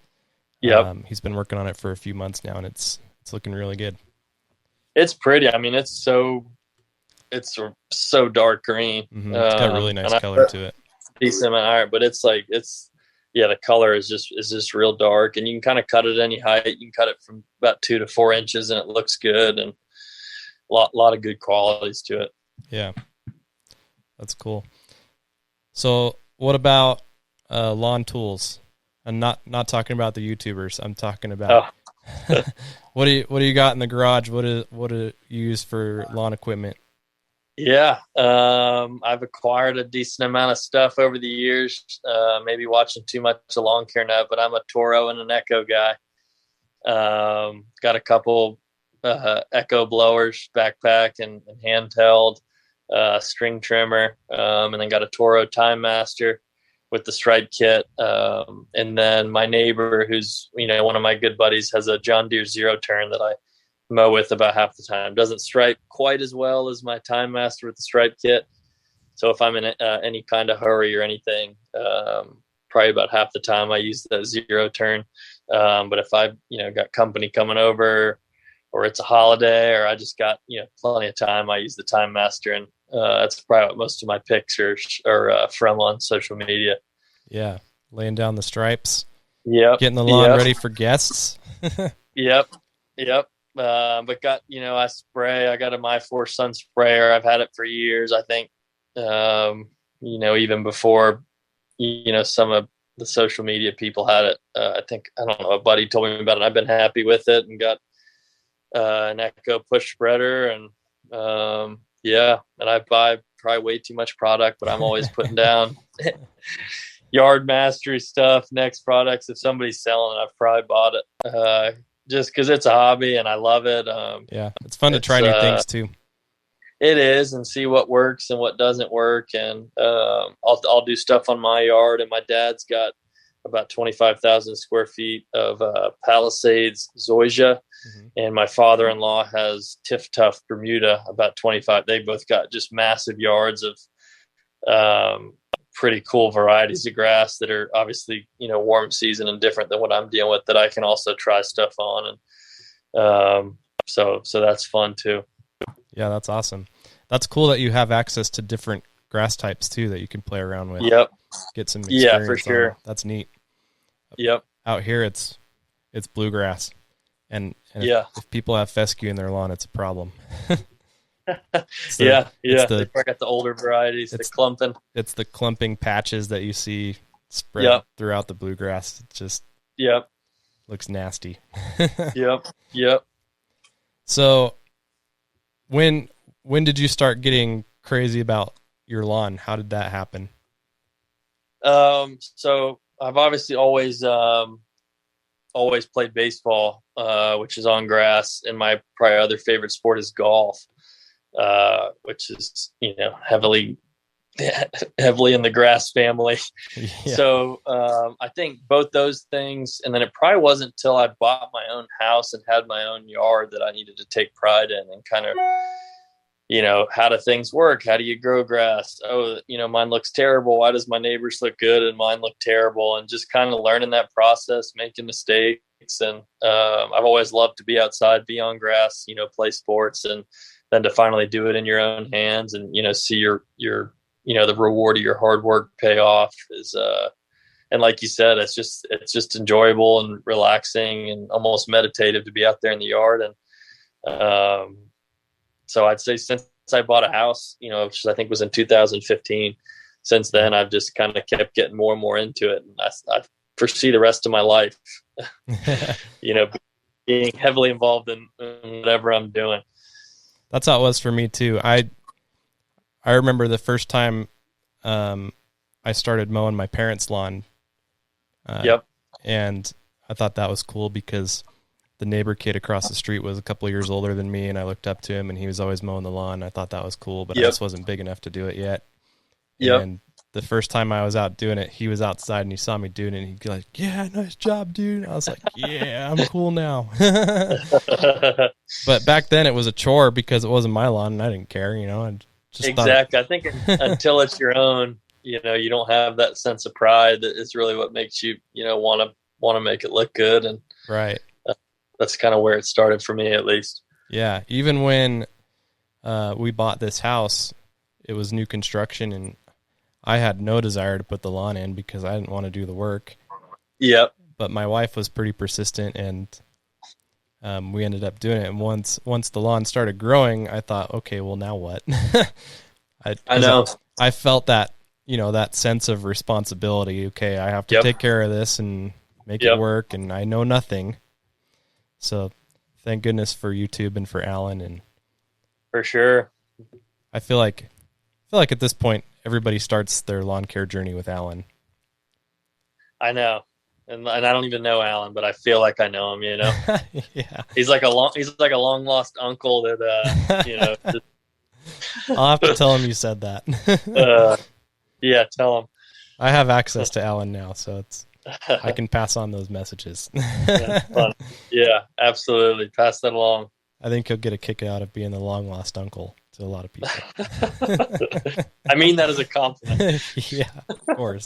Yep. He's been working on it for a few months now, and it's looking really good. It's pretty. I mean, it's so dark green. Mm-hmm. It's got a really nice color to it. Decent amount of iron, but the color is just real dark, and you can kind of cut it any height. You can cut it from about 2 to 4 inches, and it looks good, and a lot of good qualities to it. Yeah, that's cool. So, what about lawn tools? I'm not talking about the YouTubers. I'm talking about what do you got in the garage? What do you use for lawn equipment? Yeah, I've acquired a decent amount of stuff over the years. Maybe watching too much of Lawn Care Net, but I'm a Toro and an Echo guy. Got a couple Echo blowers, backpack and handheld, string trimmer, and then got a Toro Time Master with the stripe kit. And then my neighbor, who's one of my good buddies, has a John Deere Zero Turn that I mow with about half the time. Doesn't stripe quite as well as my Time Master with the stripe kit. So if I'm in any kind of hurry or anything, probably about half the time I use the Zero Turn. But if I've got company coming over, or it's a holiday, or I just got plenty of time, I use the Time Master, and that's probably what most of my pictures are from on social media. Yeah, laying down the stripes. Yep, getting the lawn ready for guests. Yep. But got I spray. I got a My 4 Sun sprayer. I've had it for years. I think even before some of the social media people had it. I don't know, a buddy told me about it. I've been happy with it, and got an Echo push spreader, and and I buy probably way too much product, but I'm always putting down yard mastery stuff, next products. If somebody's selling it, I've probably bought it just because it's a hobby and I love it. It's fun to try new things too. It is, and see what works and what doesn't work. And I'll do stuff on my yard, and my dad's got about 25,000 square feet of Palisades zoysia. Mm-hmm. And my father-in-law has Tiff Tuff Bermuda, about 25. They both got just massive yards of pretty cool varieties of grass that are obviously, warm season and different than what I'm dealing with, that I can also try stuff on. And so that's fun too. Yeah, that's awesome. That's cool that you have access to different grass types too that you can play around with. Yep. Get some experience. Yeah, for sure. That's neat. Yep. Out here it's bluegrass. And if people have fescue in their lawn, it's a problem. They probably got the older varieties, the clumping. It's the clumping patches that you see spread throughout the bluegrass. It just looks nasty. Yep. So when did you start getting crazy about your lawn? How did that happen? So I've obviously always played baseball, which is on grass, and my probably other favorite sport is golf, which is heavily in the grass family. Yeah. So I think both those things, and then it probably wasn't until I bought my own house and had my own yard that I needed to take pride in and kind of how do things work? How do you grow grass? Oh, mine looks terrible. Why does my neighbor's look good and mine look terrible? And just kind of learning that process, making mistakes. And I've always loved to be outside, be on grass, play sports, and then to finally do it in your own hands and, see your the reward of your hard work pay off is, and like you said, it's just enjoyable and relaxing and almost meditative to be out there in the yard. And, so I'd say since I bought a house, which I think was in 2015, since then I've just kind of kept getting more and more into it. And I foresee the rest of my life, being heavily involved in whatever I'm doing. That's how it was for me too. I remember the first time I started mowing my parents' lawn. Yep. And I thought that was cool because the neighbor kid across the street was a couple of years older than me, and I looked up to him, and he was always mowing the lawn. I thought that was cool, but I just wasn't big enough to do it yet. Yep. And the first time I was out doing it, he was outside, and he saw me doing it, and he'd be like, "Yeah, nice job, dude." I was like, "Yeah, I'm cool now." But back then, it was a chore because it wasn't my lawn, and I didn't care, I just exactly. I think until it's your own, you don't have that sense of pride that is really what makes you, want to make it look good. And right. That's kind of where it started for me, at least. Yeah. Even when we bought this house, it was new construction, and I had no desire to put the lawn in because I didn't want to do the work. Yep. But my wife was pretty persistent, and we ended up doing it. And once the lawn started growing, I thought, okay, well, now what? I know. I felt that, that sense of responsibility. Okay, I have to take care of this and make it work, and I know nothing. So thank goodness for YouTube and for Alan. And for sure. I feel like at this point, everybody starts their lawn care journey with Alan. I know. And I don't even know Alan, but I feel like I know him, Yeah. He's like a long lost uncle that, I'll have to tell him you said that. Yeah, tell him. I have access to Alan now, so I can pass on those messages. Yeah, absolutely. Pass that along. I think he'll get a kick out of being the long lost uncle to a lot of people. I mean that as a compliment. Yeah, of course.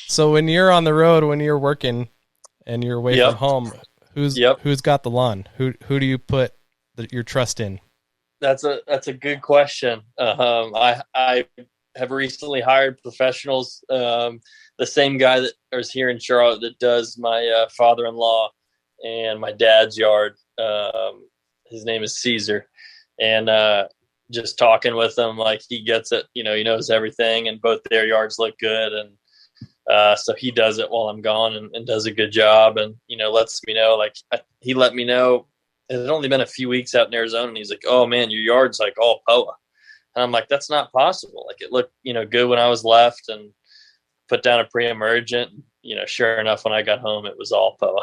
So when you're on the road, when you're working and you're away from home, who's got the lawn? Who do you put your trust in? That's a good question. I have recently hired professionals. The same guy that is here in Charlotte that does my father-in-law and my dad's yard. His name is Caesar, and just talking with him, like he gets it. He knows everything, and both their yards look good, and so he does it while I'm gone and does a good job, and lets me know. Like he let me know. It had only been a few weeks out in Arizona, and he's like, "Oh man, your yard's like all POA," and I'm like, "That's not possible. Like it looked good when I was left, and put down a pre-emergent. Sure enough, when I got home, it was all POA."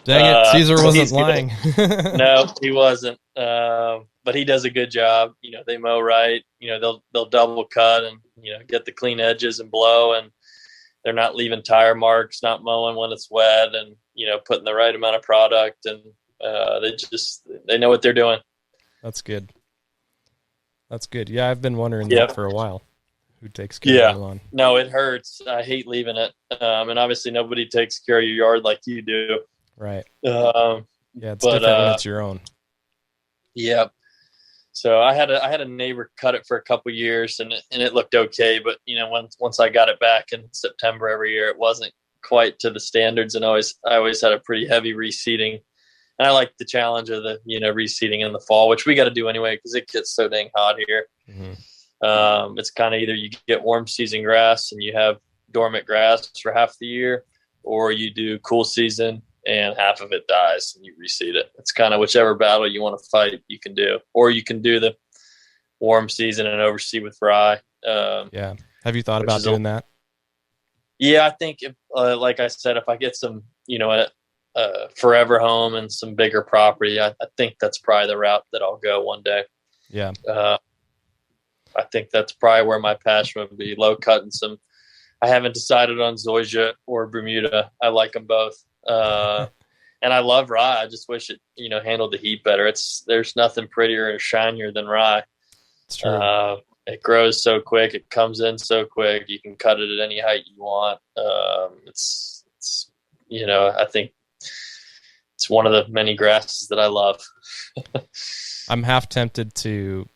Dang it, Caesar wasn't lying. No, he wasn't. But he does a good job. They mow right. They'll double cut and get the clean edges and blow, and they're not leaving tire marks, not mowing when it's wet, and putting the right amount of product, and they know what they're doing. That's good. Yeah, I've been wondering that for a while. Who takes care of your lawn? No, it hurts. I hate leaving it. And obviously nobody takes care of your yard like you do. Right. Yeah, it's different when it's your own. Yeah. So I had a neighbor cut it for a couple years, and it looked okay. But once I got it back in September every year, it wasn't quite to the standards, and I always had a pretty heavy reseeding. And I like the challenge of the reseeding in the fall, which we got to do anyway because it gets so dang hot here. Mm-hmm. It's kind of either you get warm season grass and you have dormant grass for half the year, or you do cool season and half of it dies and you reseed it. It's kind of whichever battle you want to fight, you can do, or you can do the warm season and overseed with rye. Yeah. Have you thought about doing that? Yeah, I think if, like I said, if I get some, a forever home and some bigger property, I think that's probably the route that I'll go one day. Yeah. I think that's probably where my passion would be, low cut and some. I haven't decided on Zoysia or Bermuda. I like them both. And And I love rye. I just wish it, handled the heat better. There's nothing prettier or shinier than rye. It's true. It grows so quick. It comes in so quick. You can cut it at any height you want. It's I think it's one of the many grasses that I love. I'm half tempted to,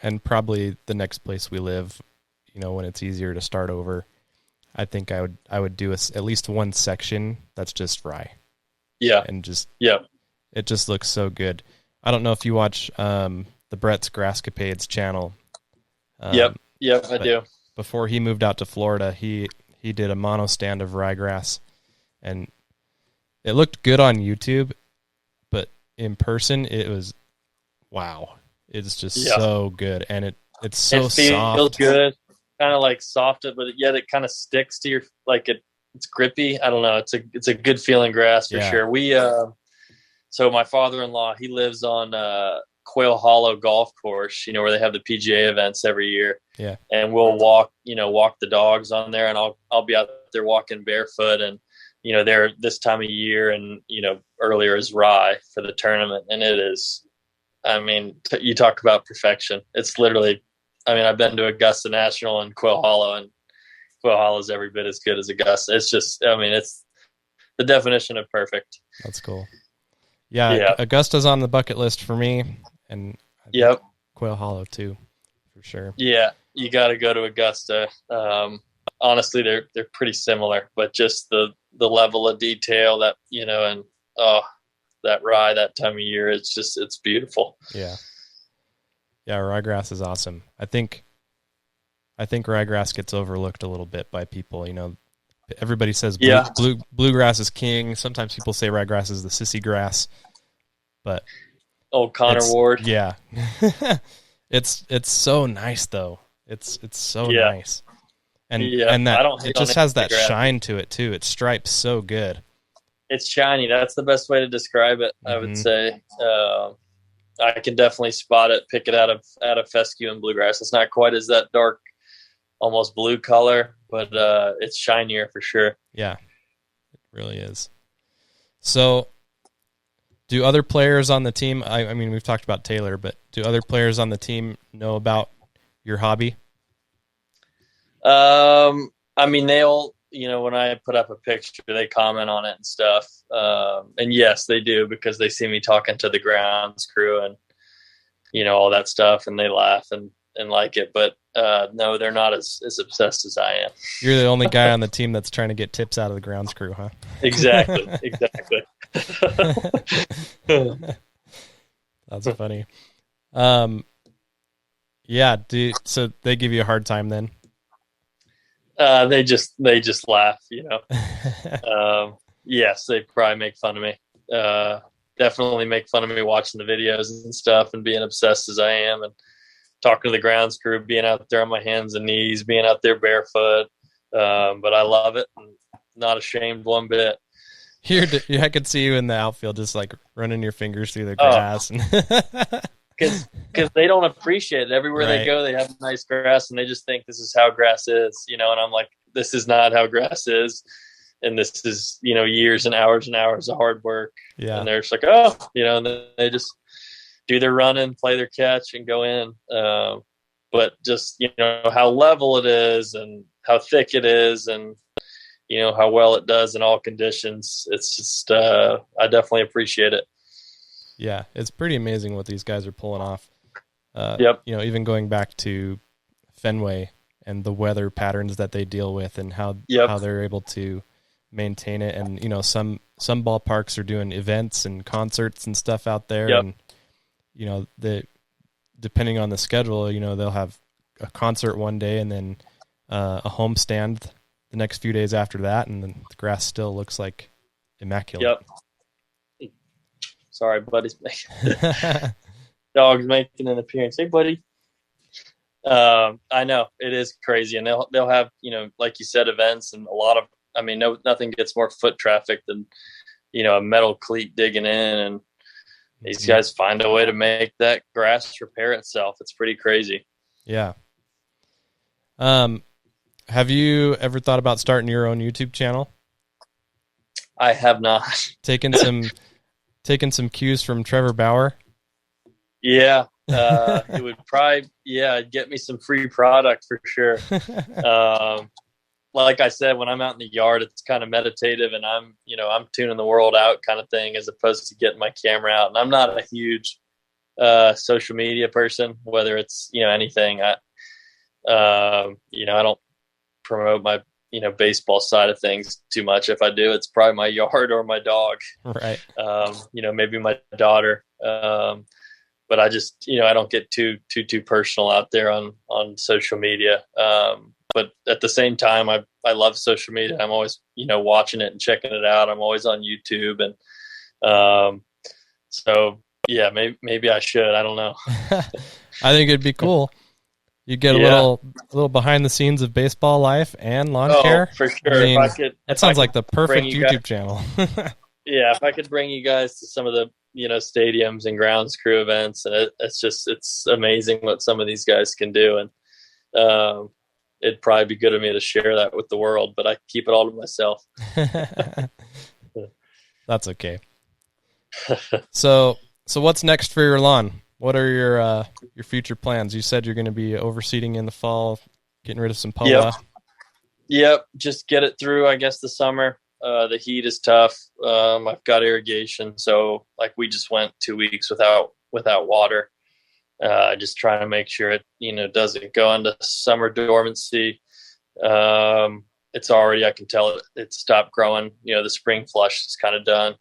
and probably the next place we live, when it's easier to start over, I think I would do at least one section that's just rye. Yeah. And just, yeah, it just looks so good. I don't know if you watch the Brett's Grasscapades channel. Yep, I do. Before he moved out to Florida, he did a mono stand of ryegrass, and it looked good on YouTube, but in person it was wow. It's just so good, and it's so it feels soft. Good, kind of like soft, but yet it kind of sticks to your it's grippy. I don't know. It's a good feeling grass for sure. We so my father-in-law, he lives on Quail Hollow Golf Course, where they have the PGA events every year. Yeah. And we'll walk the dogs on there, and I'll be out there walking barefoot, and there this time of year, and earlier is rye for the tournament, and it is. I mean, you talk about perfection. It's literally. I mean, I've been to Augusta National and Quail Hollow, and Quail Hollow is every bit as good as Augusta. It's just. I mean, it's the definition of perfect. That's cool. Yeah. Augusta's on the bucket list for me, and Quail Hollow too, for sure. Yeah, you got to go to Augusta. Honestly, they're pretty similar, but just the level of detail that and that rye that time of year, it's beautiful. Yeah, ryegrass is awesome. I think ryegrass gets overlooked a little bit by people. Everybody says bluegrass is king. Sometimes people say ryegrass is the sissy grass, but old Connor Ward. Yeah, it's so nice though. It's so nice, and that it just has that shine to it too. It stripes so good. It's shiny. That's the best way to describe it. I would say. I can definitely spot it, pick it out of fescue and bluegrass. It's not quite as that dark, almost blue color, but it's shinier for sure. Yeah, it really is. So, do other players on the team, I mean, we've talked about Taylor, but do other players on the team know about your hobby? I mean, they'll, when I put up a picture, they comment on it and stuff. And yes, they do, because they see me talking to the grounds crew and, all that stuff, and they laugh and like it. But no, they're not as obsessed as I am. You're the only guy on the team that's trying to get tips out of the grounds crew, huh? Exactly. That's funny. Yeah. So they give you a hard time then? They just laugh, Yes, they probably make fun of me. Definitely make fun of me watching the videos and stuff and being obsessed as I am, and talking to the grounds crew, being out there on my hands and knees, being out there barefoot. But I love it. And not ashamed one bit. I could see you in the outfield, just like running your fingers through the grass. Because they don't appreciate it. Everywhere they go, they have nice grass, and they just think this is how grass is, and I'm like, this is not how grass is. And this is, years and hours of hard work. Yeah. And they're just like, and then they just do their running, play their catch, and go in. But just, how level it is and how thick it is, and, how well it does in all conditions. It's just, I definitely appreciate it. Yeah. It's pretty amazing what these guys are pulling off. Yep. Even going back to Fenway and the weather patterns that they deal with, and how they're able to maintain it. And some ballparks are doing events and concerts and stuff out there. Yep. And depending on the schedule, they'll have a concert one day and then a home stand the next few days after that, and then the grass still looks like immaculate. Yep. Sorry, buddy's dog's making an appearance. Hey, buddy. I know it is crazy, and they'll have, like you said, events, and a lot of, nothing gets more foot traffic than, a metal cleat digging in, and these guys find a way to make that grass repair itself. It's pretty crazy. Yeah. Have you ever thought about starting your own YouTube channel? I have not. Taking some cues from Trevor Bauer. Yeah, it would probably get me some free product for sure. Like I said, when I'm out in the yard, it's kind of meditative, and I'm tuning the world out kind of thing, as opposed to getting my camera out. And I'm not a huge social media person, whether it's anything. I don't promote my baseball side of things too much. If I do, it's probably my yard or my dog, right? Maybe my daughter. But I just I don't get too personal out there on social media. But at the same time, I love social media. I'm always watching it and checking it out. I'm always on YouTube, and so yeah, maybe I should. I don't know. I think it'd be cool. You get a little behind the scenes of baseball life and lawn care. For sure. I mean, that sounds like the perfect YouTube channel. Yeah, if I could bring you guys to some of the stadiums and grounds crew events, and it's amazing what some of these guys can do, and it'd probably be good of me to share that with the world, but I keep it all to myself. That's okay. So what's next for your lawn? What are your future plans? You said you're going to be overseeding in the fall, getting rid of some POA. Yep. Just get it through, I guess, the summer. The heat is tough. I've got irrigation, so like we just went 2 weeks without water. Just trying to make sure it doesn't go into summer dormancy. It's already, I can tell it stopped growing. The spring flush is kind of done.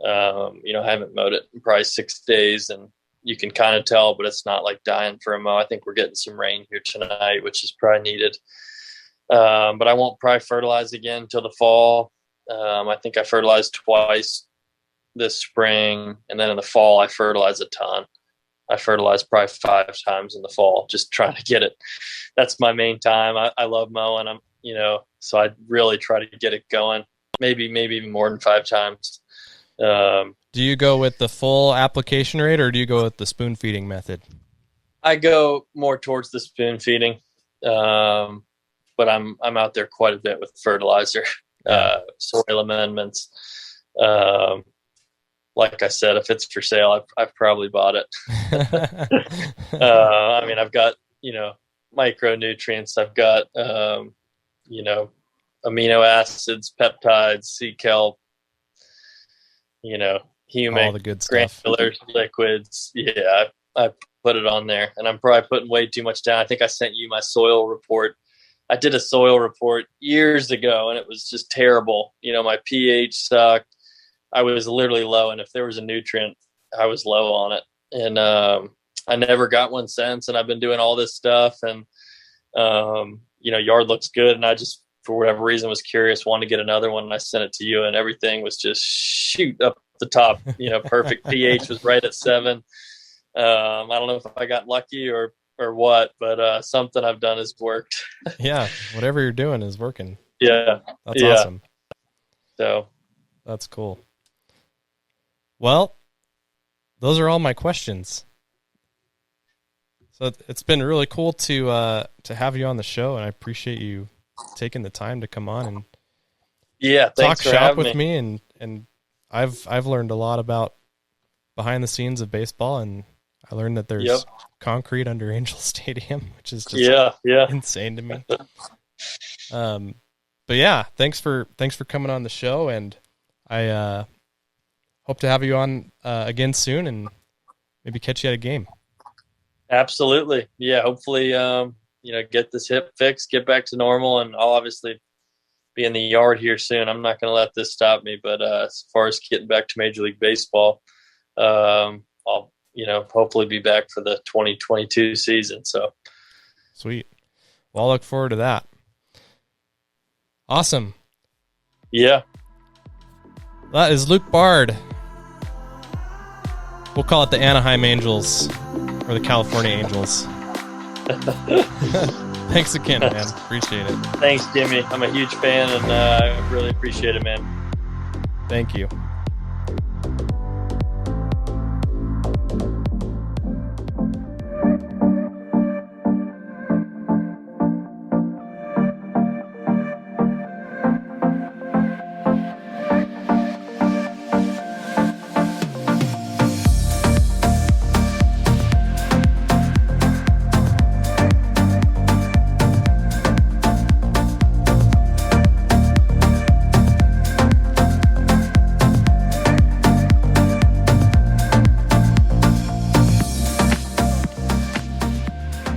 I haven't mowed it in probably 6 days, and you can kind of tell, but it's not like dying for a mow. I think we're getting some rain here tonight, which is probably needed. But I won't probably fertilize again until the fall. I think I fertilized twice this spring, and then in the fall I fertilize a ton. I fertilized probably 5 times in the fall, just trying to get it. That's my main time. I love mowing. So I really try to get it going. Maybe even more than 5 times. Do you go with the full application rate, or do you go with the spoon feeding method? I go more towards the spoon feeding, but I'm out there quite a bit with fertilizer, soil amendments. Like I said, if it's for sale, I've probably bought it. I've got micronutrients. I've got amino acids, peptides, sea kelp. Humic, all the good stuff, granular liquids. Yeah, I put it on there, and I'm probably putting way too much down. I think I sent you my soil report. I did a soil report years ago, and it was just terrible. My pH sucked. I was literally low, and if there was a nutrient, I was low on it. And I never got one since, and I've been doing all this stuff, and yard looks good, and I just, for whatever reason, was curious, wanted to get another one, and I sent it to you, and everything was just shoot up the top. Perfect. pH was right at 7. I don't know if I got lucky or what, but something I've done has worked. Yeah, whatever you're doing is working. Yeah, that's awesome. So that's cool. Well, those are all my questions. So it's been really cool to have you on the show, and I appreciate you taking the time to come on and talk shop with me. And I've learned a lot about behind the scenes of baseball, and I learned that there's concrete under Angel Stadium, which is just insane to me. But yeah, thanks for coming on the show, and I hope to have you on again soon, and maybe catch you at a game. Absolutely. Yeah, hopefully get this hip fixed, get back to normal, and I'll obviously be in the yard here soon. I'm not going to let this stop me, but as far as getting back to Major League Baseball, I'll hopefully be back for the 2022 season. So sweet. Well, I'll look forward to that. Awesome. Yeah. That is Luke Bard. We'll call it the Anaheim Angels or the California Angels. Thanks again, man. Appreciate it. Thanks, Jimmy. I'm a huge fan, and I really appreciate it, man. Thank you.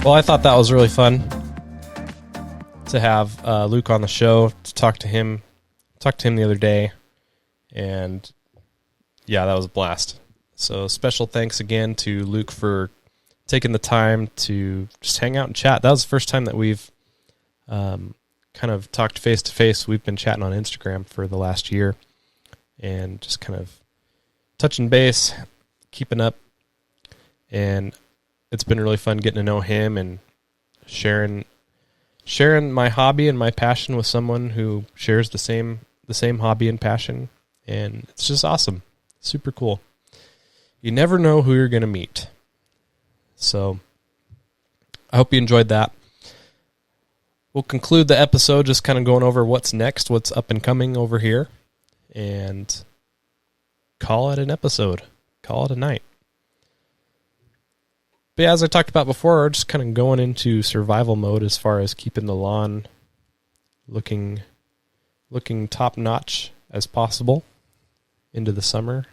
Well, I thought that was really fun to have Luke on the show, to talk to him the other day, and yeah, that was a blast. So special thanks again to Luke for taking the time to just hang out and chat. That was the first time that we've kind of talked face to face. We've been chatting on Instagram for the last year and just kind of touching base, keeping up, and it's been really fun getting to know him and sharing my hobby and my passion with someone who shares the same hobby and passion, and it's just awesome. Super cool. You never know who you're going to meet. So I hope you enjoyed that. We'll conclude the episode just kind of going over what's next, what's up and coming over here, and call it an episode. Call it a night. But yeah, as I talked about before, we're just kind of going into survival mode as far as keeping the lawn looking top-notch as possible into the summer.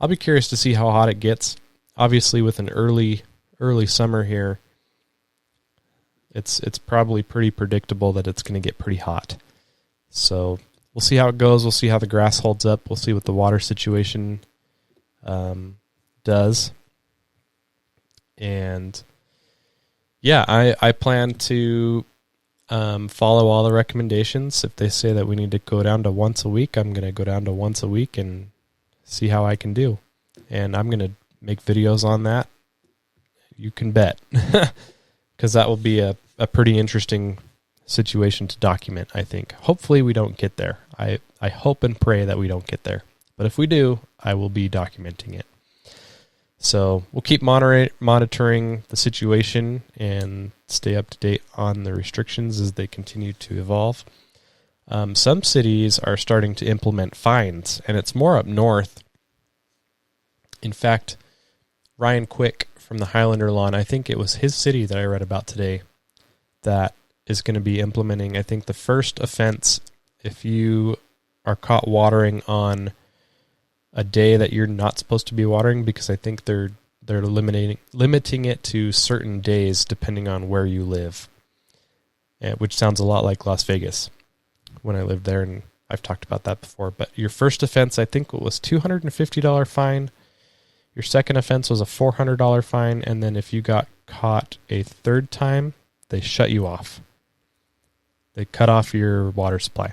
I'll be curious to see how hot it gets. Obviously, with an early summer here, it's probably pretty predictable that it's going to get pretty hot. So we'll see how it goes. We'll see how the grass holds up. We'll see what the water situation does. And yeah, I plan to follow all the recommendations. If they say that we need to go down to once a week, I'm going to go down to once a week and see how I can do. And I'm going to make videos on that. You can bet. Because that will be a pretty interesting situation to document, I think. Hopefully we don't get there. I hope and pray that we don't get there. But if we do, I will be documenting it. So we'll keep monitoring the situation and stay up to date on the restrictions as they continue to evolve. Some cities are starting to implement fines, and it's more up north. In fact, Ryan Quick from the Highlander Lawn, I think it was his city that I read about today, that is going to be implementing, I think, the first offense if you are caught watering on a day that you're not supposed to be watering, because I think they're limiting it to certain days depending on where you live, which sounds a lot like Las Vegas when I lived there, and I've talked about that before. But your first offense, I think, was $250 fine. Your second offense was a $400 fine, and then if you got caught a third time, they shut you off. They cut off your water supply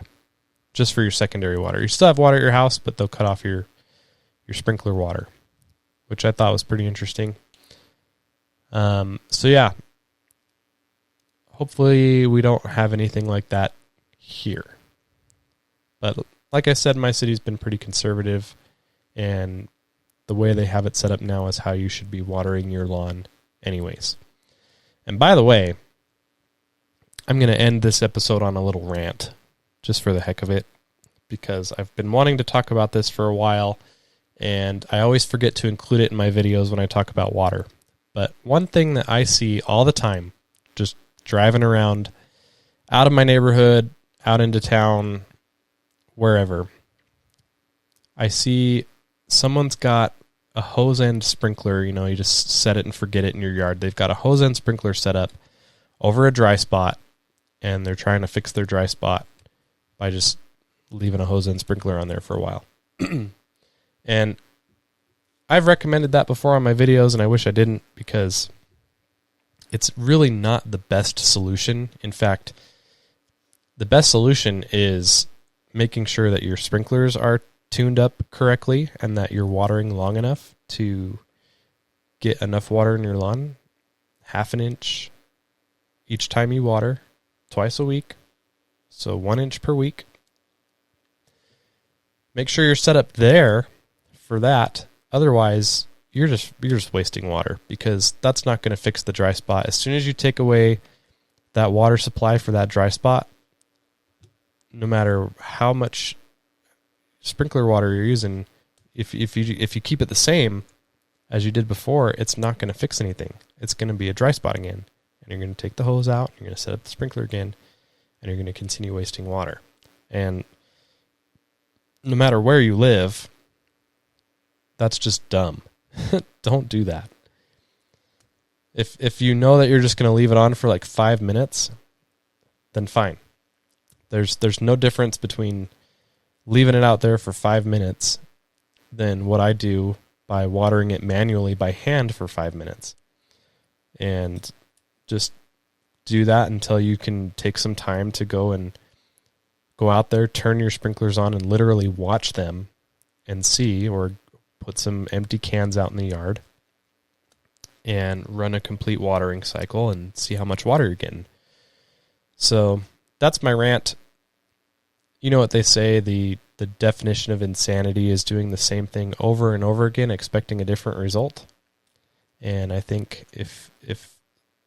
just for your secondary water. You still have water at your house, but they'll cut off your sprinkler water, which I thought was pretty interesting. So yeah, hopefully we don't have anything like that here. But like I said, my city's been pretty conservative, and the way they have it set up now is how you should be watering your lawn anyways. And by the way, I'm going to end this episode on a little rant, just for the heck of it, because I've been wanting to talk about this for a while, and I always forget to include it in my videos when I talk about water. But one thing that I see all the time, just driving around out of my neighborhood, out into town, wherever, I see someone's got a hose end sprinkler. You know, you just set it and forget it in your yard. They've got a hose end sprinkler set up over a dry spot, and they're trying to fix their dry spot by just leaving a hose end sprinkler on there for a while. And I've recommended that before on my videos, and I wish I didn't, because it's really not the best solution. In fact, the best solution is making sure that your sprinklers are tuned up correctly and that you're watering long enough to get enough water in your lawn, half an inch each time you water, twice a week, so 1 inch per week. Make sure you're set up there for that. Otherwise, you're just wasting water, because that's not going to fix the dry spot. As soon as you take away that water supply for that dry spot, no matter how much sprinkler water you're using, if you keep it the same as you did before, it's not going to fix anything. It's going to be a dry spot again, and you're going to take the hose out, you're going to set up the sprinkler again, and you're going to continue wasting water. And no matter where you live, that's just dumb. Don't do that. If you know that you're just going to leave it on for like 5 minutes, then fine. There's no difference between leaving it out there for 5 minutes than what I do by watering it manually by hand for 5 minutes. And just do that until you can take some time to go out there, turn your sprinklers on, and literally watch them and see, or put some empty cans out in the yard and run a complete watering cycle and see how much water you're getting. So that's my rant. You know what they say, the definition of insanity is doing the same thing over and over again, expecting a different result. And I think if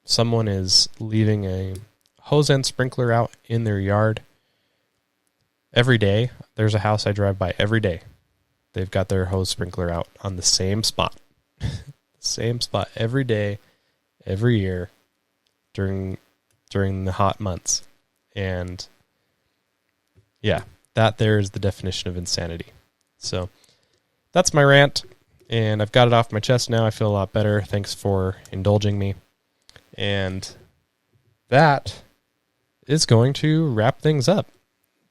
someone is leaving a hose end sprinkler out in their yard every day, there's a house I drive by every day. They've got their hose sprinkler out on the same spot. Same spot every day, every year during the hot months. And yeah, that there is the definition of insanity. So that's my rant, and I've got it off my chest now. I feel a lot better. Thanks for indulging me. And that is going to wrap things up.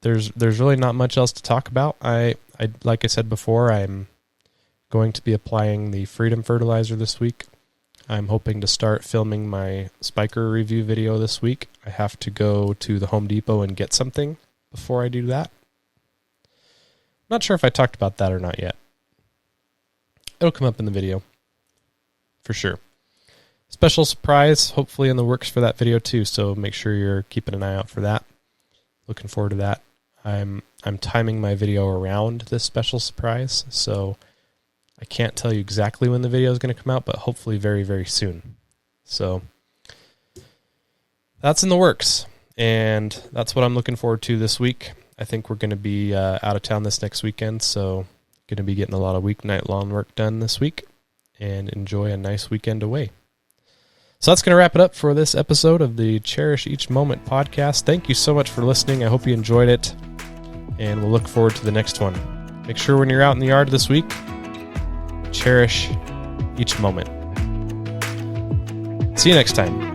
There's really not much else to talk about. I like I said before, I'm going to be applying the Freedom fertilizer this week. I'm hoping to start filming my spiker review video this week. I have to go to the Home Depot and get something before I do that. Not sure if I talked about that or not yet. It'll come up in the video for sure. Special surprise, hopefully in the works for that video too, so make sure you're keeping an eye out for that. Looking forward to that. I'm timing my video around this special surprise, so I can't tell you exactly when the video is going to come out, but hopefully very, very soon. So that's in the works, and that's what I'm looking forward to this week. I think we're going to be out of town this next weekend, so going to be getting a lot of weeknight lawn work done this week and enjoy a nice weekend away. So that's going to wrap it up for this episode of the Cherish Each Moment podcast. Thank you so much for listening. I hope you enjoyed it, and we'll look forward to the next one. Make sure when you're out in the yard this week, cherish each moment. See you next time.